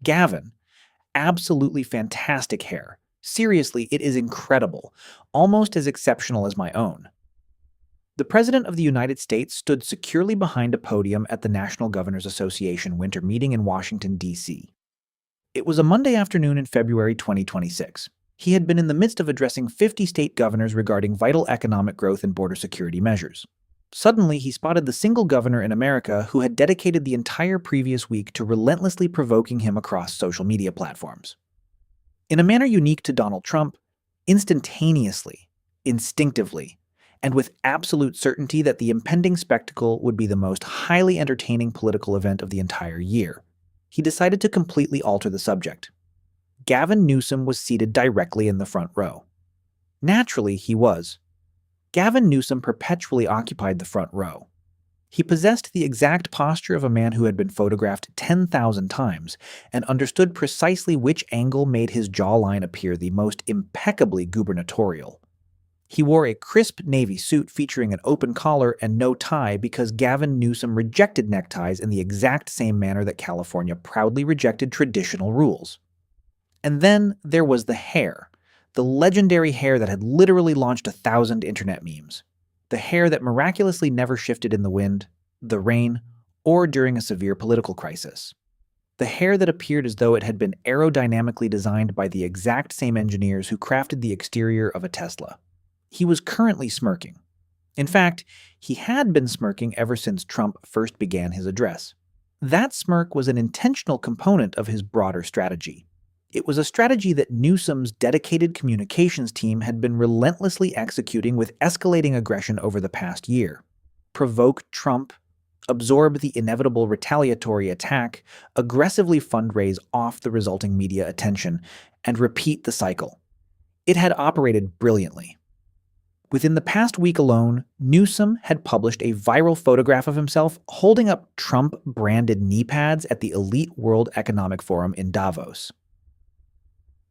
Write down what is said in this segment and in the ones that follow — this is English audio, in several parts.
Gavin, absolutely fantastic hair. Seriously, it is incredible, almost as exceptional as my own. The President of the United States stood securely behind a podium at the National Governors Association winter meeting in Washington, D.C. It was a Monday afternoon in February 2026. He had been in the midst of addressing 50 state governors regarding vital economic growth and border security measures. Suddenly, he spotted the single governor in America who had dedicated the entire previous week to relentlessly provoking him across social media platforms. In a manner unique to Donald Trump, instantaneously, instinctively, and with absolute certainty that the impending spectacle would be the most highly entertaining political event of the entire year, he decided to completely alter the subject. Gavin Newsom was seated directly in the front row. Naturally, he was. Gavin Newsom perpetually occupied the front row. He possessed the exact posture of a man who had been photographed 10,000 times and understood precisely which angle made his jawline appear the most impeccably gubernatorial. He wore a crisp navy suit featuring an open collar and no tie because Gavin Newsom rejected neckties in the exact same manner that California proudly rejected traditional rules. And then there was the hair, the legendary hair that had literally launched 1,000 internet memes. The hair that miraculously never shifted in the wind, the rain, or during a severe political crisis. The hair that appeared as though it had been aerodynamically designed by the exact same engineers who crafted the exterior of a Tesla. He was currently smirking. In fact, he had been smirking ever since Trump first began his address. That smirk was an intentional component of his broader strategy. It was a strategy that Newsom's dedicated communications team had been relentlessly executing with escalating aggression over the past year. Provoke Trump, absorb the inevitable retaliatory attack, aggressively fundraise off the resulting media attention, and repeat the cycle. It had operated brilliantly. Within the past week alone, Newsom had published a viral photograph of himself holding up Trump-branded knee pads at the elite World Economic Forum in Davos.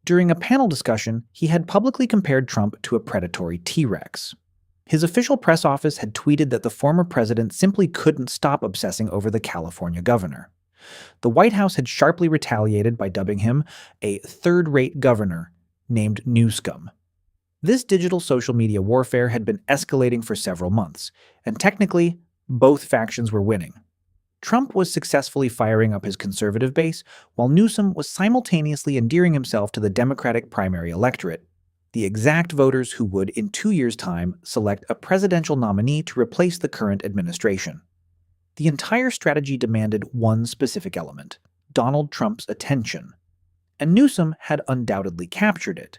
During a panel discussion, he had publicly compared Trump to a predatory T-Rex. His official press office had tweeted that the former president simply couldn't stop obsessing over the California governor. The White House had sharply retaliated by dubbing him a third-rate governor named Newscum. This digital social media warfare had been escalating for several months, and technically, both factions were winning. Trump was successfully firing up his conservative base, while Newsom was simultaneously endearing himself to the Democratic primary electorate, the exact voters who would, in 2 years' time, select a presidential nominee to replace the current administration. The entire strategy demanded one specific element: Donald Trump's attention. And Newsom had undoubtedly captured it.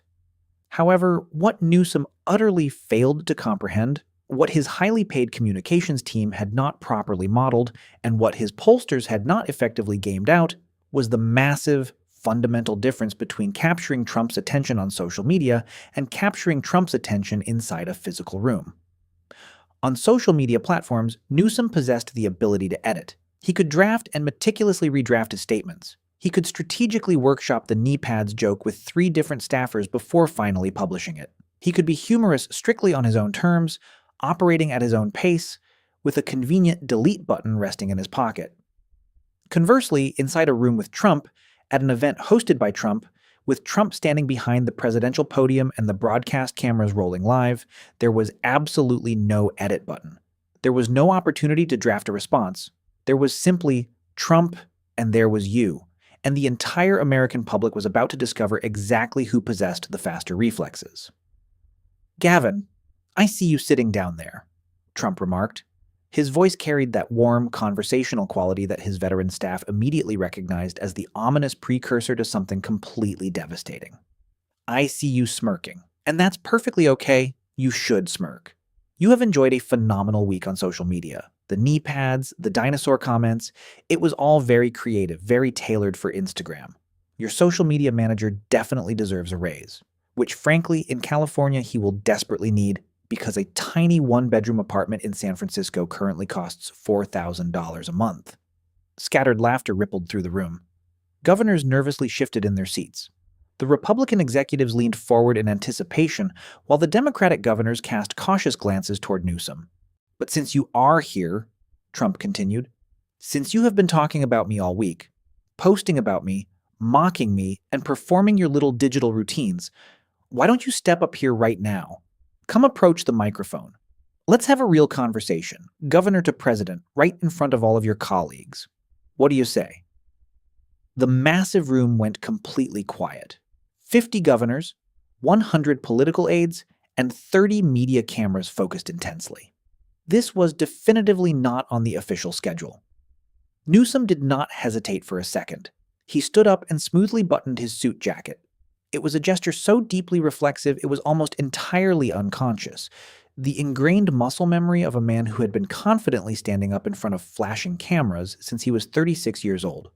However, what Newsom utterly failed to comprehend, what his highly paid communications team had not properly modeled, and what his pollsters had not effectively gamed out, was the massive, fundamental difference between capturing Trump's attention on social media and capturing Trump's attention inside a physical room. On social media platforms, Newsom possessed the ability to edit. He could draft and meticulously redraft his statements. He could strategically workshop the knee pads joke with 3 different staffers before finally publishing it. He could be humorous strictly on his own terms, operating at his own pace, with a convenient delete button resting in his pocket. Conversely, inside a room with Trump, at an event hosted by Trump, with Trump standing behind the presidential podium and the broadcast cameras rolling live, there was absolutely no edit button. There was no opportunity to draft a response. There was simply Trump, and there was you. And the entire American public was about to discover exactly who possessed the faster reflexes. "Gavin, I see you sitting down there," Trump remarked. His voice carried that warm, conversational quality that his veteran staff immediately recognized as the ominous precursor to something completely devastating. "I see you smirking, and that's perfectly okay. You should smirk. You have enjoyed a phenomenal week on social media. The knee pads, the dinosaur comments, it was all very creative, very tailored for Instagram. Your social media manager definitely deserves a raise, which frankly, in California, he will desperately need because a tiny one-bedroom apartment in San Francisco currently costs $4,000 a month." Scattered laughter rippled through the room. Governors nervously shifted in their seats. The Republican executives leaned forward in anticipation, while the Democratic governors cast cautious glances toward Newsom. "But since you are here," Trump continued, "since you have been talking about me all week, posting about me, mocking me, and performing your little digital routines. Why don't you step up here right now? Come approach the microphone. Let's have a real conversation, governor to president, right in front of all of your colleagues. What do you say?" The massive room went completely quiet. 50 governors, 100 political aides, and 30 media cameras focused intensely. This was definitively not on the official schedule. Newsom did not hesitate for a second. He stood up and smoothly buttoned his suit jacket. It was a gesture so deeply reflexive it was almost entirely unconscious, the ingrained muscle memory of a man who had been confidently standing up in front of flashing cameras since he was 36 years old.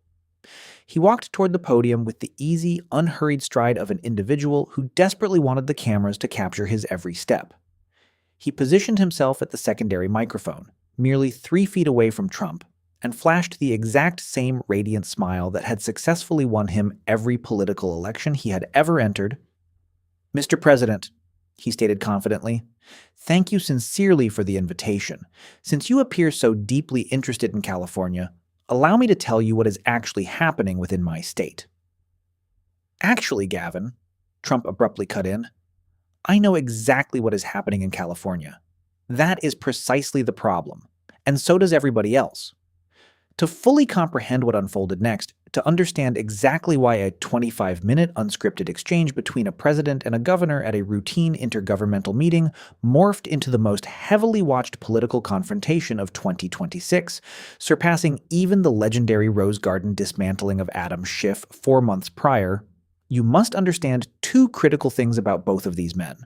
He walked toward the podium with the easy, unhurried stride of an individual who desperately wanted the cameras to capture his every step. He positioned himself at the secondary microphone, merely 3 feet away from Trump, and flashed the exact same radiant smile that had successfully won him every political election he had ever entered. "Mr. President," he stated confidently, "thank you sincerely for the invitation. Since you appear so deeply interested in California, allow me to tell you what is actually happening within my state." "Actually, Gavin," Trump abruptly cut in, "I know exactly what is happening in California. That is precisely the problem, and so does everybody else. To fully comprehend what unfolded next, to understand exactly why a 25-minute unscripted exchange between a president and a governor at a routine intergovernmental meeting morphed into the most heavily watched political confrontation of 2026, surpassing even the legendary Rose Garden dismantling of Adam Schiff 4 months prior, you must understand 2 critical things about both of these men.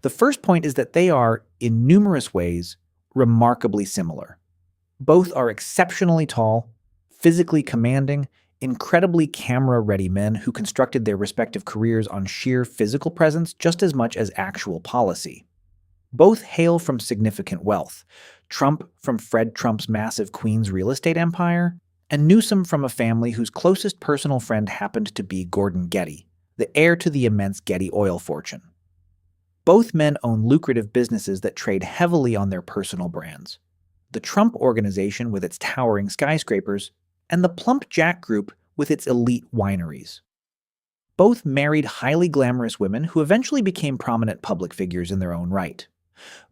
The first point is that they are, in numerous ways, remarkably similar. Both are exceptionally tall, physically commanding, incredibly camera-ready men who constructed their respective careers on sheer physical presence just as much as actual policy. Both hail from significant wealth, Trump from Fred Trump's massive Queens real estate empire, and Newsom from a family whose closest personal friend happened to be Gordon Getty, the heir to the immense Getty oil fortune. Both men own lucrative businesses that trade heavily on their personal brands. The Trump Organization with its towering skyscrapers, and the Plump Jack Group with its elite wineries. Both married highly glamorous women who eventually became prominent public figures in their own right.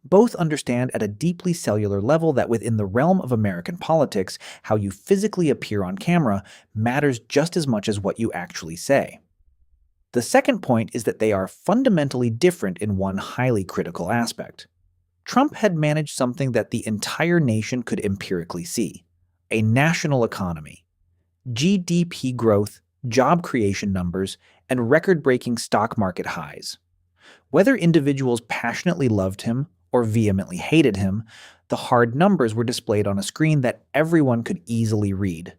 Both understand at a deeply cellular level that within the realm of American politics, how you physically appear on camera matters just as much as what you actually say. The second point is that they are fundamentally different in one highly critical aspect. Trump had managed something that the entire nation could empirically see: a national economy. GDP growth, job creation numbers, and record-breaking stock market highs. Whether individuals passionately loved him or vehemently hated him, the hard numbers were displayed on a screen that everyone could easily read.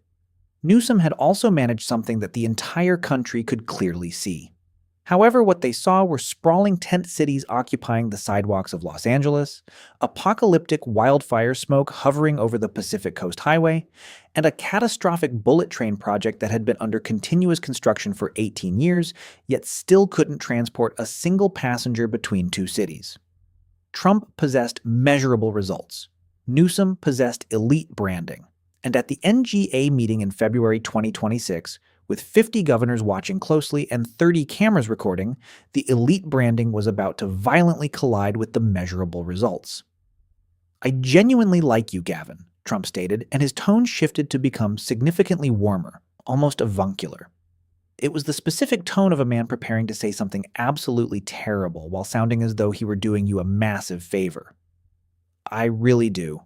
Newsom had also managed something that the entire country could clearly see. However, what they saw were sprawling tent cities occupying the sidewalks of Los Angeles, apocalyptic wildfire smoke hovering over the Pacific Coast Highway, and a catastrophic bullet train project that had been under continuous construction for 18 years, yet still couldn't transport a single passenger between 2 cities. Trump possessed measurable results. Newsom possessed elite branding. And at the NGA meeting in February 2026, with 50 governors watching closely and 30 cameras recording, the elite branding was about to violently collide with the measurable results. "I genuinely like you, Gavin," Trump stated, and his tone shifted to become significantly warmer, almost avuncular. It was the specific tone of a man preparing to say something absolutely terrible while sounding as though he were doing you a massive favor. "I really do.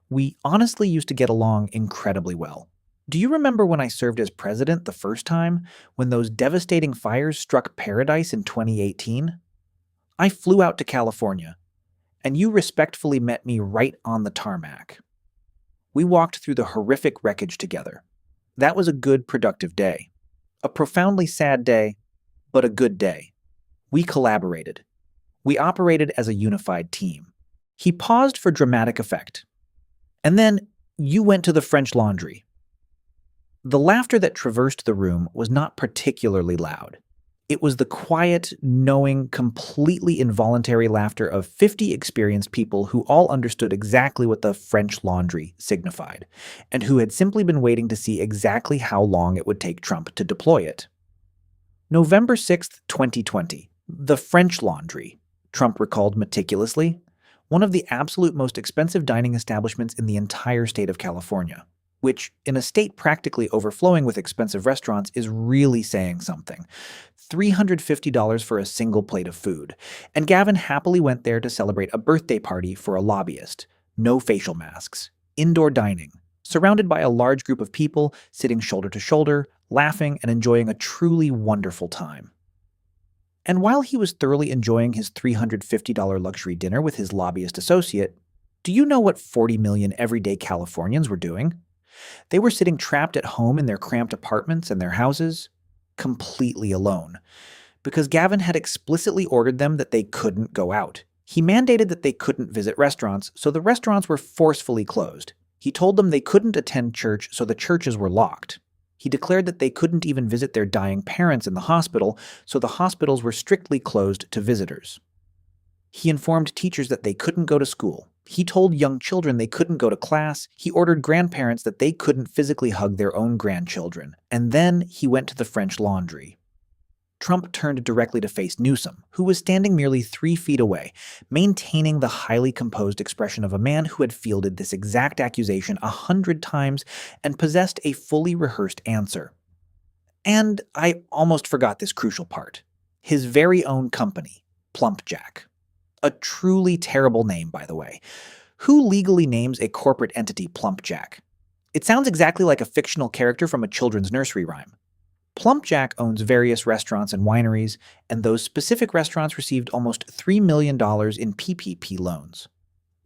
We honestly used to get along incredibly well. Do you remember when I served as president the first time, when those devastating fires struck Paradise in 2018? I flew out to California, and you respectfully met me right on the tarmac. We walked through the horrific wreckage together. That was a good, productive day. A profoundly sad day, but a good day. We collaborated. We operated as a unified team." He paused for dramatic effect. "And then you went to the French Laundry." The laughter that traversed the room was not particularly loud. It was the quiet, knowing, completely involuntary laughter of 50 experienced people who all understood exactly what the French Laundry signified, and who had simply been waiting to see exactly how long it would take Trump to deploy it. November 6th, 2020. The French Laundry, Trump recalled meticulously, one of the absolute most expensive dining establishments in the entire state of California, which, in a state practically overflowing with expensive restaurants, is really saying something. $350 for a single plate of food. And Gavin happily went there to celebrate a birthday party for a lobbyist. No facial masks. Indoor dining. Surrounded by a large group of people, sitting shoulder to shoulder, laughing and enjoying a truly wonderful time. And while he was thoroughly enjoying his $350 luxury dinner with his lobbyist associate, do you know what 40 million everyday Californians were doing? They were sitting trapped at home in their cramped apartments and their houses, completely alone, because Gavin had explicitly ordered them that they couldn't go out. He mandated that they couldn't visit restaurants, so the restaurants were forcefully closed. He told them they couldn't attend church, so the churches were locked. He declared that they couldn't even visit their dying parents in the hospital, so the hospitals were strictly closed to visitors. He informed teachers that they couldn't go to school. He told young children they couldn't go to class. He ordered grandparents that they couldn't physically hug their own grandchildren. And then he went to the French Laundry. Trump turned directly to face Newsom, who was standing merely 3 feet away, maintaining the highly composed expression of a man who had fielded this exact accusation 100 times and possessed a fully rehearsed answer. And I almost forgot this crucial part. His very own company, Plumpjack. A truly terrible name, by the way. Who legally names a corporate entity Plumpjack? It sounds exactly like a fictional character from a children's nursery rhyme. Plumpjack owns various restaurants and wineries, and those specific restaurants received almost $3 million in PPP loans.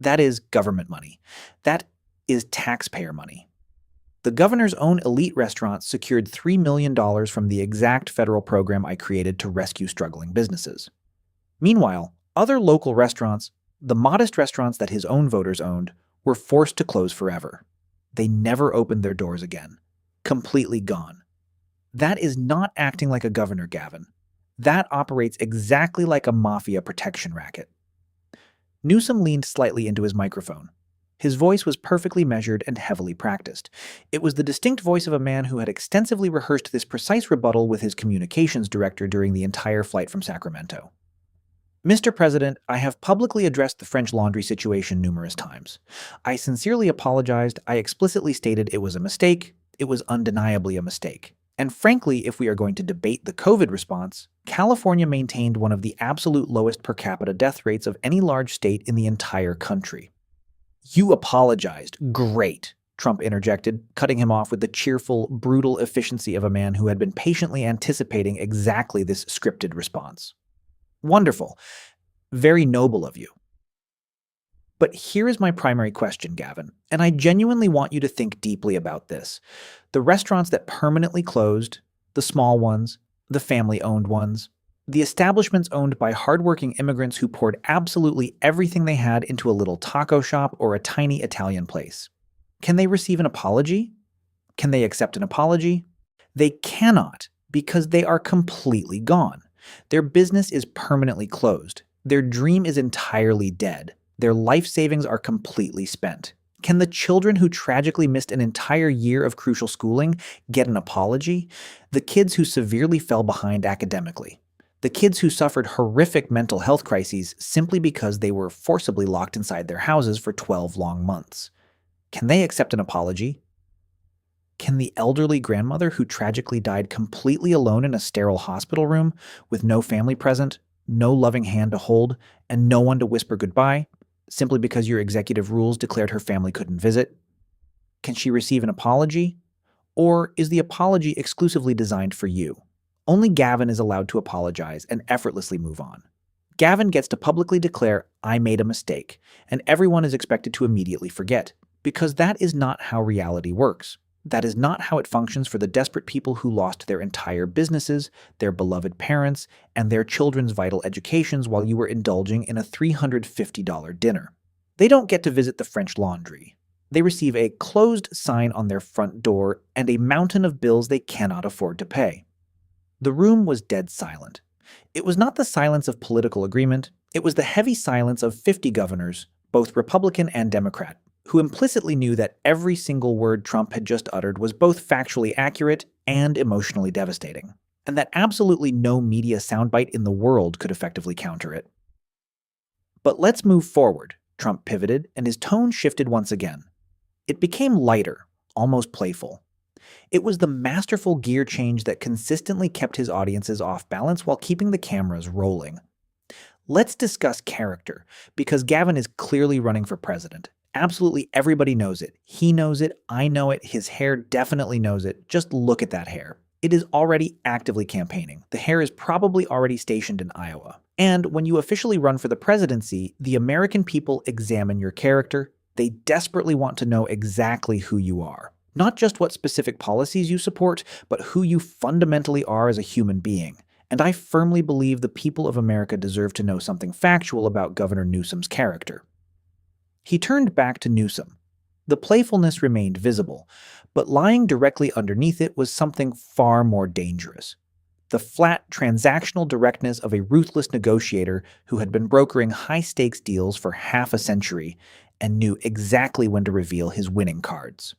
That is government money. That is taxpayer money. The governor's own elite restaurants secured $3 million from the exact federal program I created to rescue struggling businesses. Meanwhile, other local restaurants, the modest restaurants that his own voters owned, were forced to close forever. They never opened their doors again. Completely gone. That is not acting like a governor, Gavin. That operates exactly like a mafia protection racket. Newsom leaned slightly into his microphone. His voice was perfectly measured and heavily practiced. It was the distinct voice of a man who had extensively rehearsed this precise rebuttal with his communications director during the entire flight from Sacramento. Mr. President, I have publicly addressed the French Laundry situation numerous times. I sincerely apologized. I explicitly stated it was a mistake. It was undeniably a mistake. And frankly, if we are going to debate the COVID response, California maintained one of the absolute lowest per capita death rates of any large state in the entire country. You apologized. Great, Trump interjected, cutting him off with the cheerful, brutal efficiency of a man who had been patiently anticipating exactly this scripted response. Wonderful. Very noble of you. But here is my primary question, Gavin, and I genuinely want you to think deeply about this. The restaurants that permanently closed, the small ones, the family-owned ones, the establishments owned by hardworking immigrants who poured absolutely everything they had into a little taco shop or a tiny Italian place. Can they receive an apology? Can they accept an apology? They cannot, because they are completely gone. Their business is permanently closed. Their dream is entirely dead. Their life savings are completely spent. Can the children who tragically missed an entire year of crucial schooling get an apology? The kids who severely fell behind academically? The kids who suffered horrific mental health crises simply because they were forcibly locked inside their houses for 12 long months? Can they accept an apology? Can the elderly grandmother who tragically died completely alone in a sterile hospital room with no family present, no loving hand to hold, and no one to whisper goodbye, simply because your executive rules declared her family couldn't visit? Can she receive an apology? Or is the apology exclusively designed for you? Only Gavin is allowed to apologize and effortlessly move on. Gavin gets to publicly declare, "I made a mistake," and everyone is expected to immediately forget, because that is not how reality works. That is not how it functions for the desperate people who lost their entire businesses, their beloved parents, and their children's vital educations while you were indulging in a $350 dinner. They don't get to visit the French Laundry. They receive a closed sign on their front door and a mountain of bills they cannot afford to pay. The room was dead silent. It was not the silence of political agreement, it was the heavy silence of 50 governors, both Republican and Democrat, who implicitly knew that every single word Trump had just uttered was both factually accurate and emotionally devastating, and that absolutely no media soundbite in the world could effectively counter it. But let's move forward, Trump pivoted, and his tone shifted once again. It became lighter, almost playful. It was the masterful gear change that consistently kept his audiences off balance while keeping the cameras rolling. Let's discuss character, because Gavin is clearly running for president. Absolutely everybody knows it. He knows it, I know it, his hair definitely knows it. Just look at that hair. It is already actively campaigning. The hair is probably already stationed in Iowa. And when you officially run for the presidency, the American people examine your character. They desperately want to know exactly who you are. Not just what specific policies you support, but who you fundamentally are as a human being. And I firmly believe the people of America deserve to know something factual about Governor Newsom's character. He turned back to Newsom. The playfulness remained visible, but lying directly underneath it was something far more dangerous. The flat, transactional directness of a ruthless negotiator who had been brokering high-stakes deals for half a century and knew exactly when to reveal his winning cards.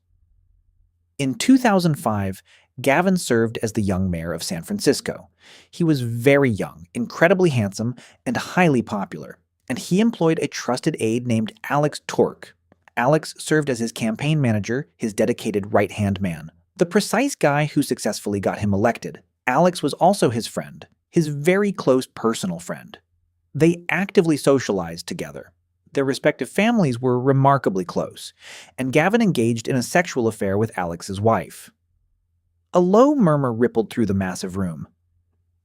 In 2005, Gavin served as the young mayor of San Francisco. He was very young, incredibly handsome, and highly popular, and he employed a trusted aide named Alex Tork. Alex served as his campaign manager, his dedicated right-hand man, the precise guy who successfully got him elected. Alex was also his friend, his very close personal friend. They actively socialized together. Their respective families were remarkably close, and Gavin engaged in a sexual affair with Alex's wife. A low murmur rippled through the massive room.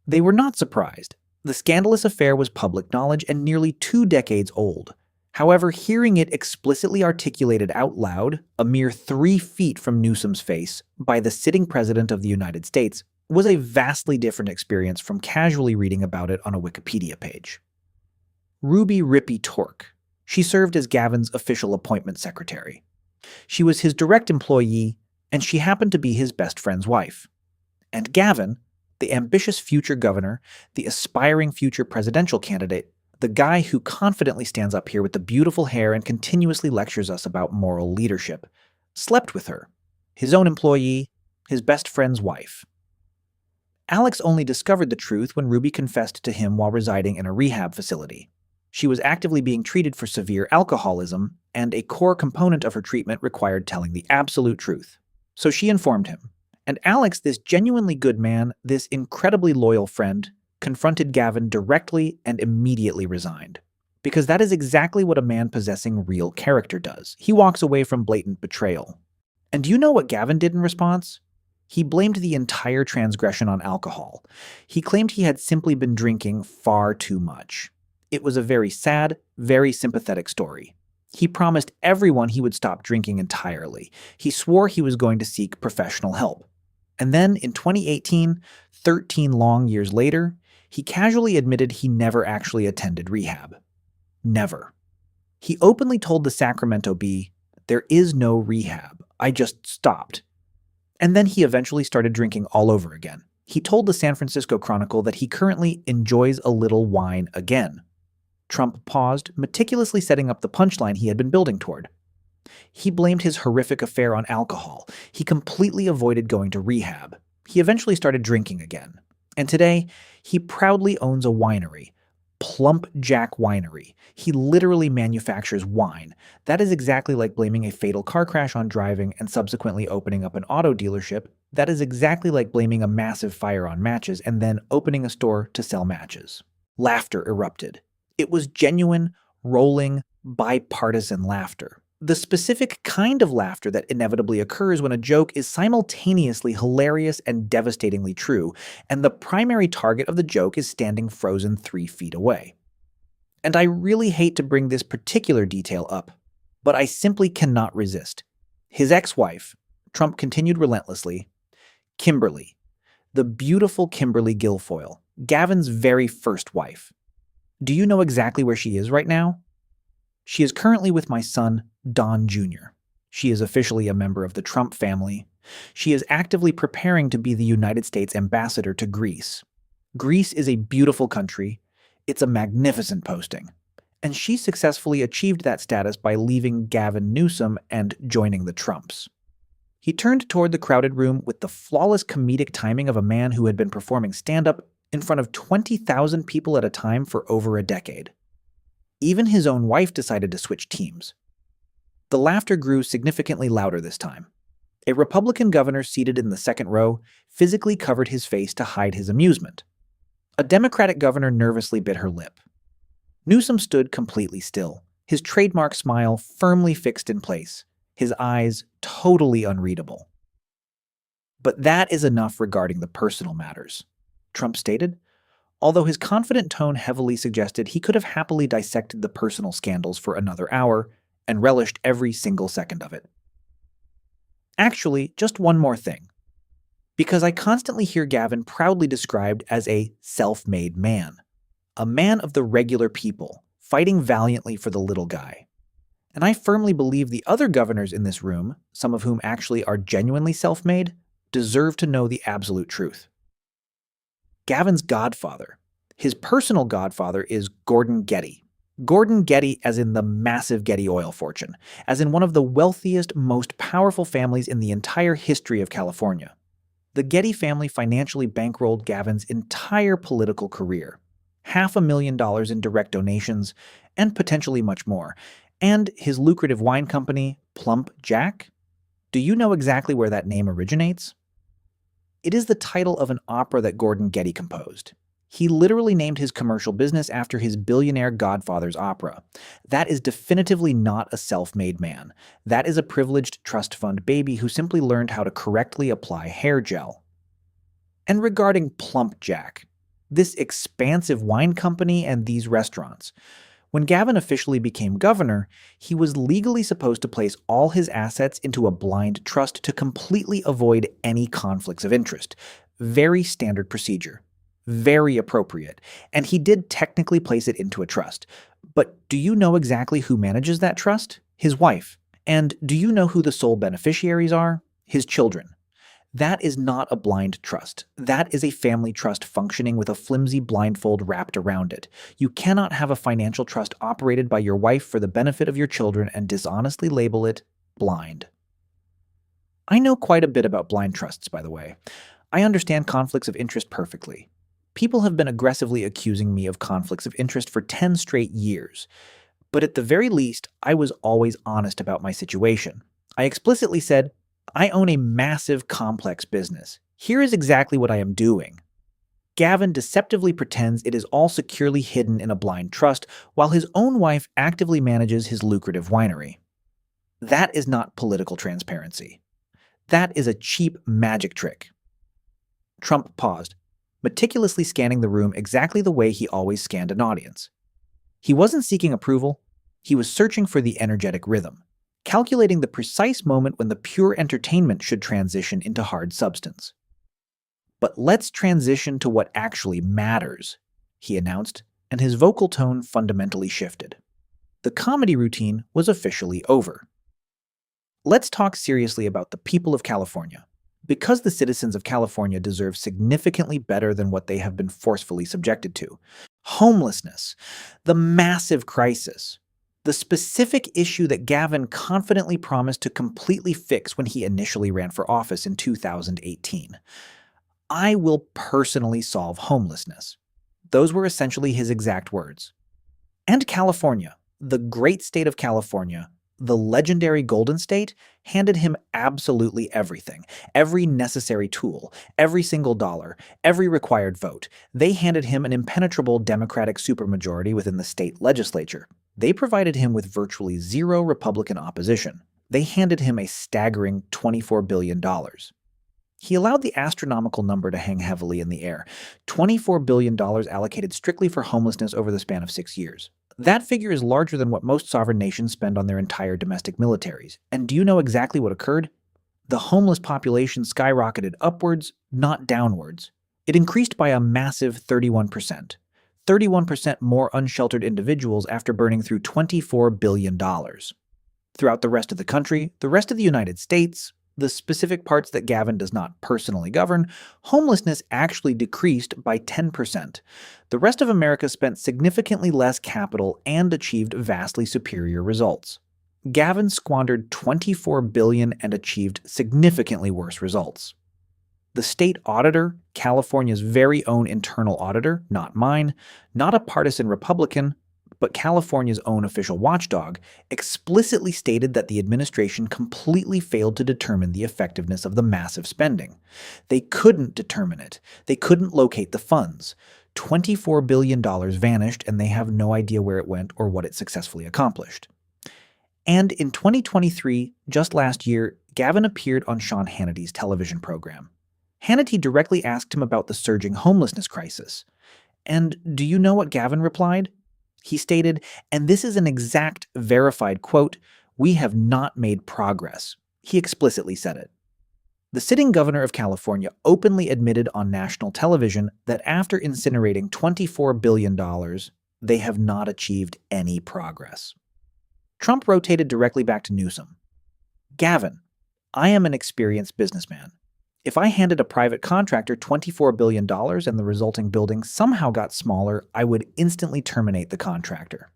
They were not surprised. The scandalous affair was public knowledge and nearly 2 decades old. However, hearing it explicitly articulated out loud, a mere 3 feet from Newsom's face, by the sitting president of the United States, was a vastly different experience from casually reading about it on a Wikipedia page. Ruby Rippey Tork. She served as Gavin's official appointment secretary. She was his direct employee, and she happened to be his best friend's wife. And Gavin, the ambitious future governor, the aspiring future presidential candidate, the guy who confidently stands up here with the beautiful hair and continuously lectures us about moral leadership, slept with her, his own employee, his best friend's wife. Alex only discovered the truth when Ruby confessed to him while residing in a rehab facility. She was actively being treated for severe alcoholism, and a core component of her treatment required telling the absolute truth. So she informed him. And Alex, this genuinely good man, this incredibly loyal friend, confronted Gavin directly and immediately resigned. Because that is exactly what a man possessing real character does. He walks away from blatant betrayal. And do you know what Gavin did in response? He blamed the entire transgression on alcohol. He claimed he had simply been drinking far too much. It was a very sad, very sympathetic story. He promised everyone he would stop drinking entirely. He swore he was going to seek professional help. And then, in 2018, 13 long years later, he casually admitted he never actually attended rehab. Never. He openly told the Sacramento Bee, "There is no rehab. I just stopped." And then he eventually started drinking all over again. He told the San Francisco Chronicle that he currently enjoys a little wine again. Trump paused, meticulously setting up the punchline he had been building toward. He blamed his horrific affair on alcohol. He completely avoided going to rehab. He eventually started drinking again. And today, he proudly owns a winery, Plump Jack Winery. He literally manufactures wine. That is exactly like blaming a fatal car crash on driving and subsequently opening up an auto dealership. That is exactly like blaming a massive fire on matches and then opening a store to sell matches. Laughter erupted. It was genuine, rolling, bipartisan laughter. The specific kind of laughter that inevitably occurs when a joke is simultaneously hilarious and devastatingly true, and the primary target of the joke is standing frozen 3 feet away. And I really hate to bring this particular detail up, but I simply cannot resist. His ex-wife, Trump continued relentlessly, Kimberly, the beautiful Kimberly Guilfoyle, Gavin's very first wife. Do you know exactly where she is right now? She is currently with my son, Don Jr. She is officially a member of the Trump family. She is actively preparing to be the United States ambassador to Greece. Greece is a beautiful country. It's a magnificent posting. And she successfully achieved that status by leaving Gavin Newsom and joining the Trumps. He turned toward the crowded room with the flawless comedic timing of a man who had been performing stand-up in front of 20,000 people at a time for over a decade. Even his own wife decided to switch teams. The laughter grew significantly louder this time. A Republican governor seated in the second row physically covered his face to hide his amusement. A Democratic governor nervously bit her lip. Newsom stood completely still, his trademark smile firmly fixed in place, his eyes totally unreadable. But that is enough regarding the personal matters, Trump stated, although his confident tone heavily suggested he could have happily dissected the personal scandals for another hour and relished every single second of it. Actually, just one more thing. Because I constantly hear Gavin proudly described as a self-made man, a man of the regular people, fighting valiantly for the little guy. And I firmly believe the other governors in this room, some of whom actually are genuinely self-made, deserve to know the absolute truth. Gavin's godfather, his personal godfather, is Gordon Getty. Gordon Getty as in the massive Getty oil fortune, as in one of the wealthiest, most powerful families in the entire history of California. The Getty family financially bankrolled Gavin's entire political career, $500,000 in direct donations, and potentially much more. And his lucrative wine company, Plump Jack? Do you know exactly where that name originates? It is the title of an opera that Gordon Getty composed. He literally named his commercial business after his billionaire godfather's opera. That is definitively not a self-made man. That is a privileged trust fund baby who simply learned how to correctly apply hair gel. And regarding Plump Jack, this expansive wine company and these restaurants, when Gavin officially became governor, he was legally supposed to place all his assets into a blind trust to completely avoid any conflicts of interest. Very standard procedure. Very appropriate. And he did technically place it into a trust. But do you know exactly who manages that trust? His wife. And do you know who the sole beneficiaries are? His children. That is not a blind trust. That is a family trust functioning with a flimsy blindfold wrapped around it. You cannot have a financial trust operated by your wife for the benefit of your children and dishonestly label it blind. I know quite a bit about blind trusts, by the way. I understand conflicts of interest perfectly. People have been aggressively accusing me of conflicts of interest for 10 straight years. But at the very least, I was always honest about my situation. I explicitly said, I own a massive, complex business. Here is exactly what I am doing. Gavin deceptively pretends it is all securely hidden in a blind trust, while his own wife actively manages his lucrative winery. That is not political transparency. That is a cheap magic trick. Trump paused, meticulously scanning the room exactly the way he always scanned an audience. He wasn't seeking approval. He was searching for the energetic rhythm, calculating the precise moment when the pure entertainment should transition into hard substance. But let's transition to what actually matters, he announced, and his vocal tone fundamentally shifted. The comedy routine was officially over. Let's talk seriously about the people of California, because the citizens of California deserve significantly better than what they have been forcefully subjected to. Homelessness, the massive crisis, the specific issue that Gavin confidently promised to completely fix when he initially ran for office in 2018. I will personally solve homelessness. Those were essentially his exact words. And California, the great state of California, the legendary Golden State, handed him absolutely everything. Every necessary tool, every single dollar, every required vote. They handed him an impenetrable Democratic supermajority within the state legislature. They provided him with virtually zero Republican opposition. They handed him a staggering $24 billion. He allowed the astronomical number to hang heavily in the air, $24 billion allocated strictly for homelessness over the span of 6 years. That figure is larger than what most sovereign nations spend on their entire domestic militaries. And do you know exactly what occurred? The homeless population skyrocketed upwards, not downwards. It increased by a massive 31%. 31% more unsheltered individuals after burning through $24 billion. Throughout the rest of the country, the rest of the United States, the specific parts that Gavin does not personally govern, homelessness actually decreased by 10%. The rest of America spent significantly less capital and achieved vastly superior results. Gavin squandered $24 billion and achieved significantly worse results. The state auditor, California's very own internal auditor, not mine, not a partisan Republican, but California's own official watchdog, explicitly stated that the administration completely failed to determine the effectiveness of the massive spending. They couldn't determine it. They couldn't locate the funds. $24 billion vanished, and they have no idea where it went or what it successfully accomplished. And in 2023, just last year, Gavin appeared on Sean Hannity's television program. Hannity directly asked him about the surging homelessness crisis. And do you know what Gavin replied? He stated, and this is an exact, verified quote, "We have not made progress." He explicitly said it. The sitting governor of California openly admitted on national television that after incinerating $24 billion, they have not achieved any progress. Trump rotated directly back to Newsom. Gavin, I am an experienced businessman. If I handed a private contractor $24 billion and the resulting building somehow got smaller, I would instantly terminate the contractor.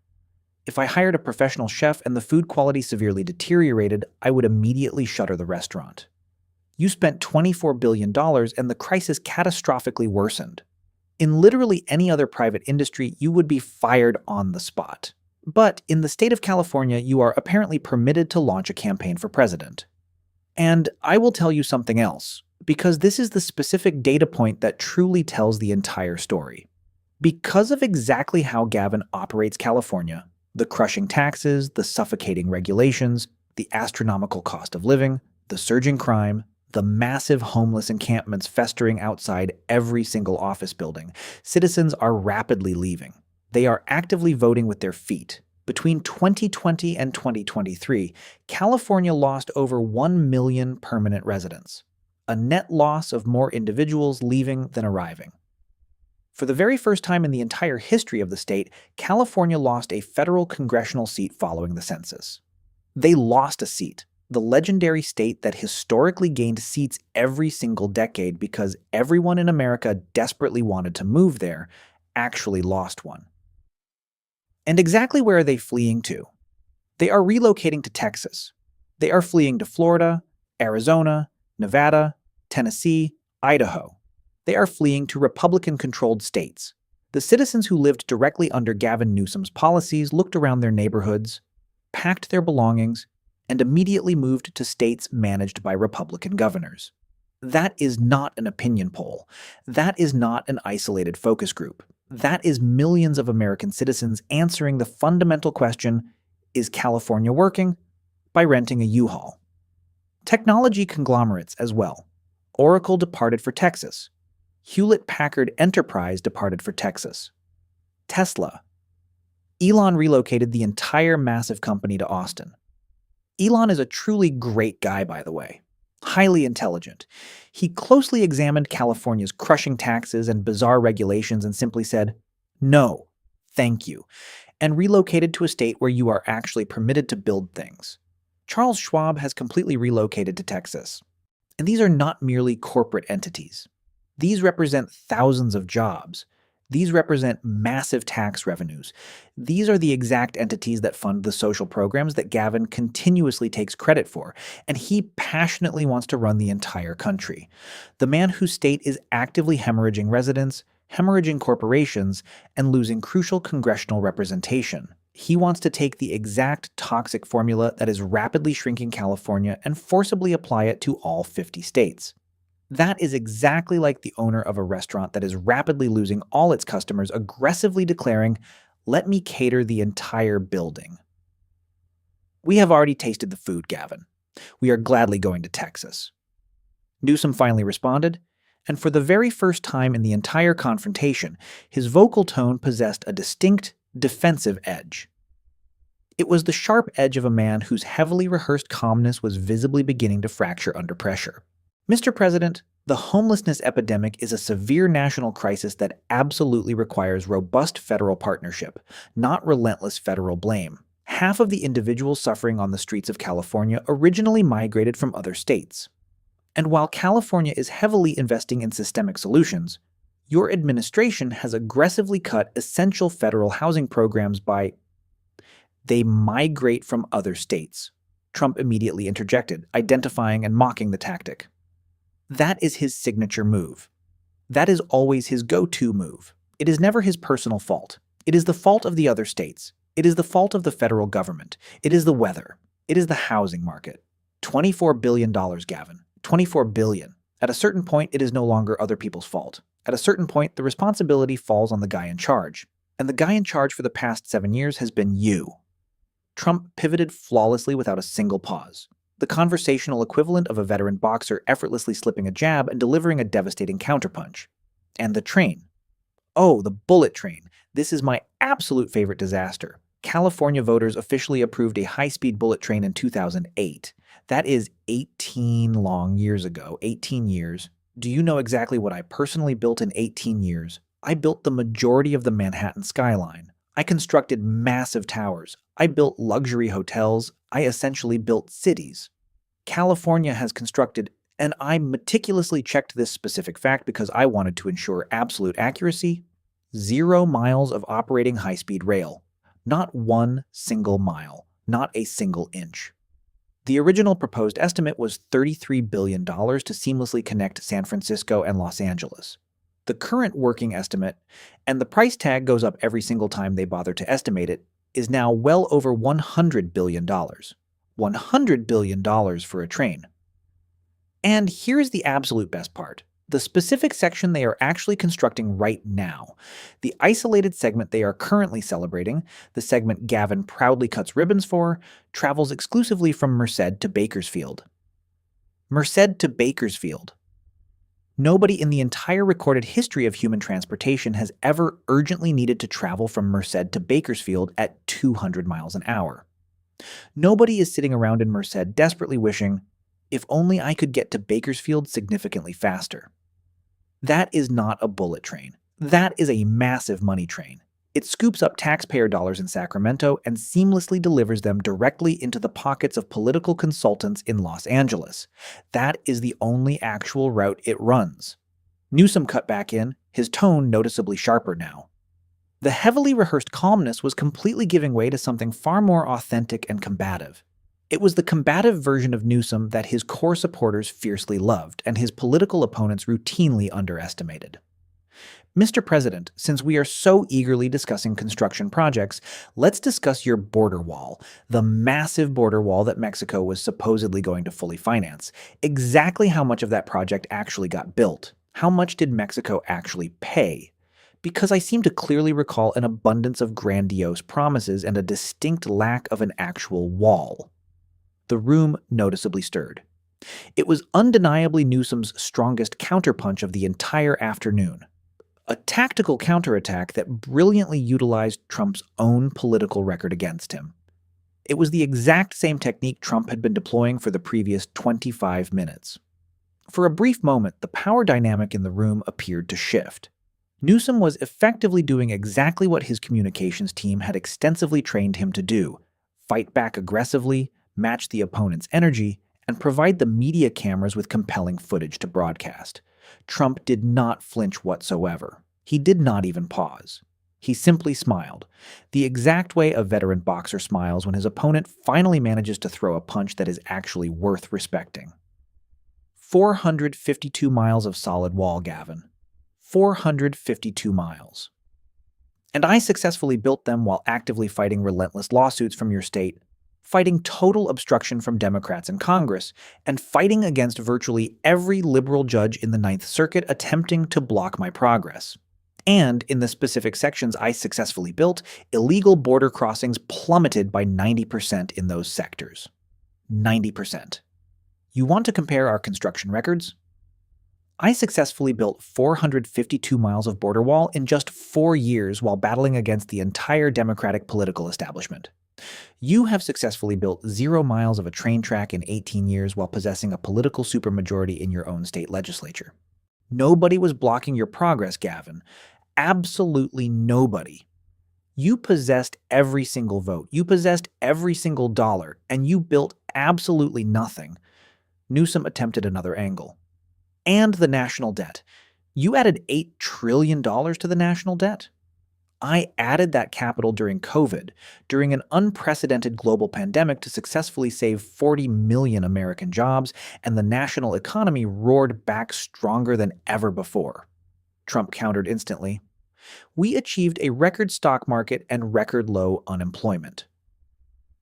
If I hired a professional chef and the food quality severely deteriorated, I would immediately shutter the restaurant. You spent $24 billion and the crisis catastrophically worsened. In literally any other private industry, you would be fired on the spot. But in the state of California, you are apparently permitted to launch a campaign for president. And I will tell you something else, because this is the specific data point that truly tells the entire story. Because of exactly how Gavin operates California, the crushing taxes, the suffocating regulations, the astronomical cost of living, the surging crime, the massive homeless encampments festering outside every single office building, citizens are rapidly leaving. They are actively voting with their feet. Between 2020 and 2023, California lost over 1 million permanent residents, a net loss of more individuals leaving than arriving. For the very first time in the entire history of the state, California lost a federal congressional seat following the census. They lost a seat, the legendary state that historically gained seats every single decade because everyone in America desperately wanted to move there, actually lost one. And exactly where are they fleeing to? They are relocating to Texas. They are fleeing to Florida, Arizona, Nevada, Tennessee, Idaho. They are fleeing to Republican-controlled states. The citizens who lived directly under Gavin Newsom's policies looked around their neighborhoods, packed their belongings, and immediately moved to states managed by Republican governors. That is not an opinion poll. That is not an isolated focus group. That is millions of American citizens answering the fundamental question, is California working? By renting a U-Haul. Technology conglomerates as well. Oracle departed for Texas. Hewlett-Packard Enterprise departed for Texas. Tesla. Elon relocated the entire massive company to Austin. Elon is a truly great guy, by the way. Highly intelligent. He closely examined California's crushing taxes and bizarre regulations and simply said, "No, thank you," and relocated to a state where you are actually permitted to build things. Charles Schwab has completely relocated to Texas. And these are not merely corporate entities. These represent thousands of jobs. These represent massive tax revenues. These are the exact entities that fund the social programs that Gavin continuously takes credit for, and he passionately wants to run the entire country. The man whose state is actively hemorrhaging residents, hemorrhaging corporations, and losing crucial congressional representation. He wants to take the exact toxic formula that is rapidly shrinking California and forcibly apply it to all 50 states. That is exactly like the owner of a restaurant that is rapidly losing all its customers, aggressively declaring, "Let me cater the entire building." We have already tasted the food, Gavin. We are gladly going to Texas. Newsom finally responded, and for the very first time in the entire confrontation, his vocal tone possessed a distinct, defensive edge. It was the sharp edge of a man whose heavily rehearsed calmness was visibly beginning to fracture under pressure. Mr. President, the homelessness epidemic is a severe national crisis that absolutely requires robust federal partnership, not relentless federal blame. Half of the individuals suffering on the streets of California originally migrated from other states. And while California is heavily investing in systemic solutions, your administration has aggressively cut essential federal housing programs by they migrate from other states. Trump immediately interjected, identifying and mocking the tactic. That is his signature move. That is always his go-to move. It is never his personal fault. It is the fault of the other states. It is the fault of the federal government. It is the weather. It is the housing market. $24 billion, Gavin. $24 billion. At a certain point, it is no longer other people's fault. At a certain point, the responsibility falls on the guy in charge. And the guy in charge for the past 7 years has been you. Trump pivoted flawlessly without a single pause. The conversational equivalent of a veteran boxer effortlessly slipping a jab and delivering a devastating counterpunch. And the train. Oh, the bullet train. This is my absolute favorite disaster. California voters officially approved a high-speed bullet train in 2008. That is 18 long years ago. 18 years. Do you know exactly what I personally built in 18 years? I built the majority of the Manhattan skyline. I constructed massive towers. I built luxury hotels. I essentially built cities. California has constructed, and I meticulously checked this specific fact because I wanted to ensure absolute accuracy, 0 miles of operating high-speed rail. Not 1 single mile. Not a single inch. The original proposed estimate was $33 billion to seamlessly connect San Francisco and Los Angeles. The current working estimate, and the price tag goes up every single time they bother to estimate it, is now well over $100 billion. $100 billion for a train. And here's the absolute best part. The specific section they are actually constructing right now, the isolated segment they are currently celebrating, the segment Gavin proudly cuts ribbons for, travels exclusively from Merced to Bakersfield. Merced to Bakersfield. Nobody in the entire recorded history of human transportation has ever urgently needed to travel from Merced to Bakersfield at 200 miles an hour. Nobody is sitting around in Merced desperately wishing, if only I could get to Bakersfield significantly faster. That is not a bullet train. That is a massive money train. It scoops up taxpayer dollars in Sacramento and seamlessly delivers them directly into the pockets of political consultants in Los Angeles. That is the only actual route it runs. Newsom cut back in, his tone noticeably sharper now. The heavily rehearsed calmness was completely giving way to something far more authentic and combative. It was the combative version of Newsom that his core supporters fiercely loved and his political opponents routinely underestimated. Mr. President, since we are so eagerly discussing construction projects, let's discuss your border wall, the massive border wall that Mexico was supposedly going to fully finance. Exactly how much of that project actually got built? How much did Mexico actually pay? Because I seem to clearly recall an abundance of grandiose promises and a distinct lack of an actual wall. The room noticeably stirred. It was undeniably Newsom's strongest counterpunch of the entire afternoon. A tactical counterattack that brilliantly utilized Trump's own political record against him. It was the exact same technique Trump had been deploying for the previous 25 minutes. For a brief moment, the power dynamic in the room appeared to shift. Newsom was effectively doing exactly what his communications team had extensively trained him to do: fight back aggressively, match the opponent's energy, and provide the media cameras with compelling footage to broadcast. Trump did not flinch whatsoever. He did not even pause. He simply smiled, the exact way a veteran boxer smiles when his opponent finally manages to throw a punch that is actually worth respecting. 452 miles of solid wall, Gavin. 452 miles. And I successfully built them while actively fighting relentless lawsuits from your state, fighting total obstruction from Democrats in Congress, and fighting against virtually every liberal judge in the Ninth Circuit attempting to block my progress. And in the specific sections I successfully built, illegal border crossings plummeted by 90% in those sectors. 90%. You want to compare our construction records? I successfully built 452 miles of border wall in just 4 years while battling against the entire Democratic political establishment. You have successfully built 0 miles of a train track in 18 years while possessing a political supermajority in your own state legislature. Nobody was blocking your progress, Gavin. Absolutely nobody. You possessed every single vote. You possessed every single dollar, and you built absolutely nothing. Newsom attempted another angle. And the national debt. You added $8 trillion to the national debt. I added that capital during COVID, during an unprecedented global pandemic to successfully save 40 million American jobs, and the national economy roared back stronger than ever before. Trump countered instantly. We achieved a record stock market and record low unemployment.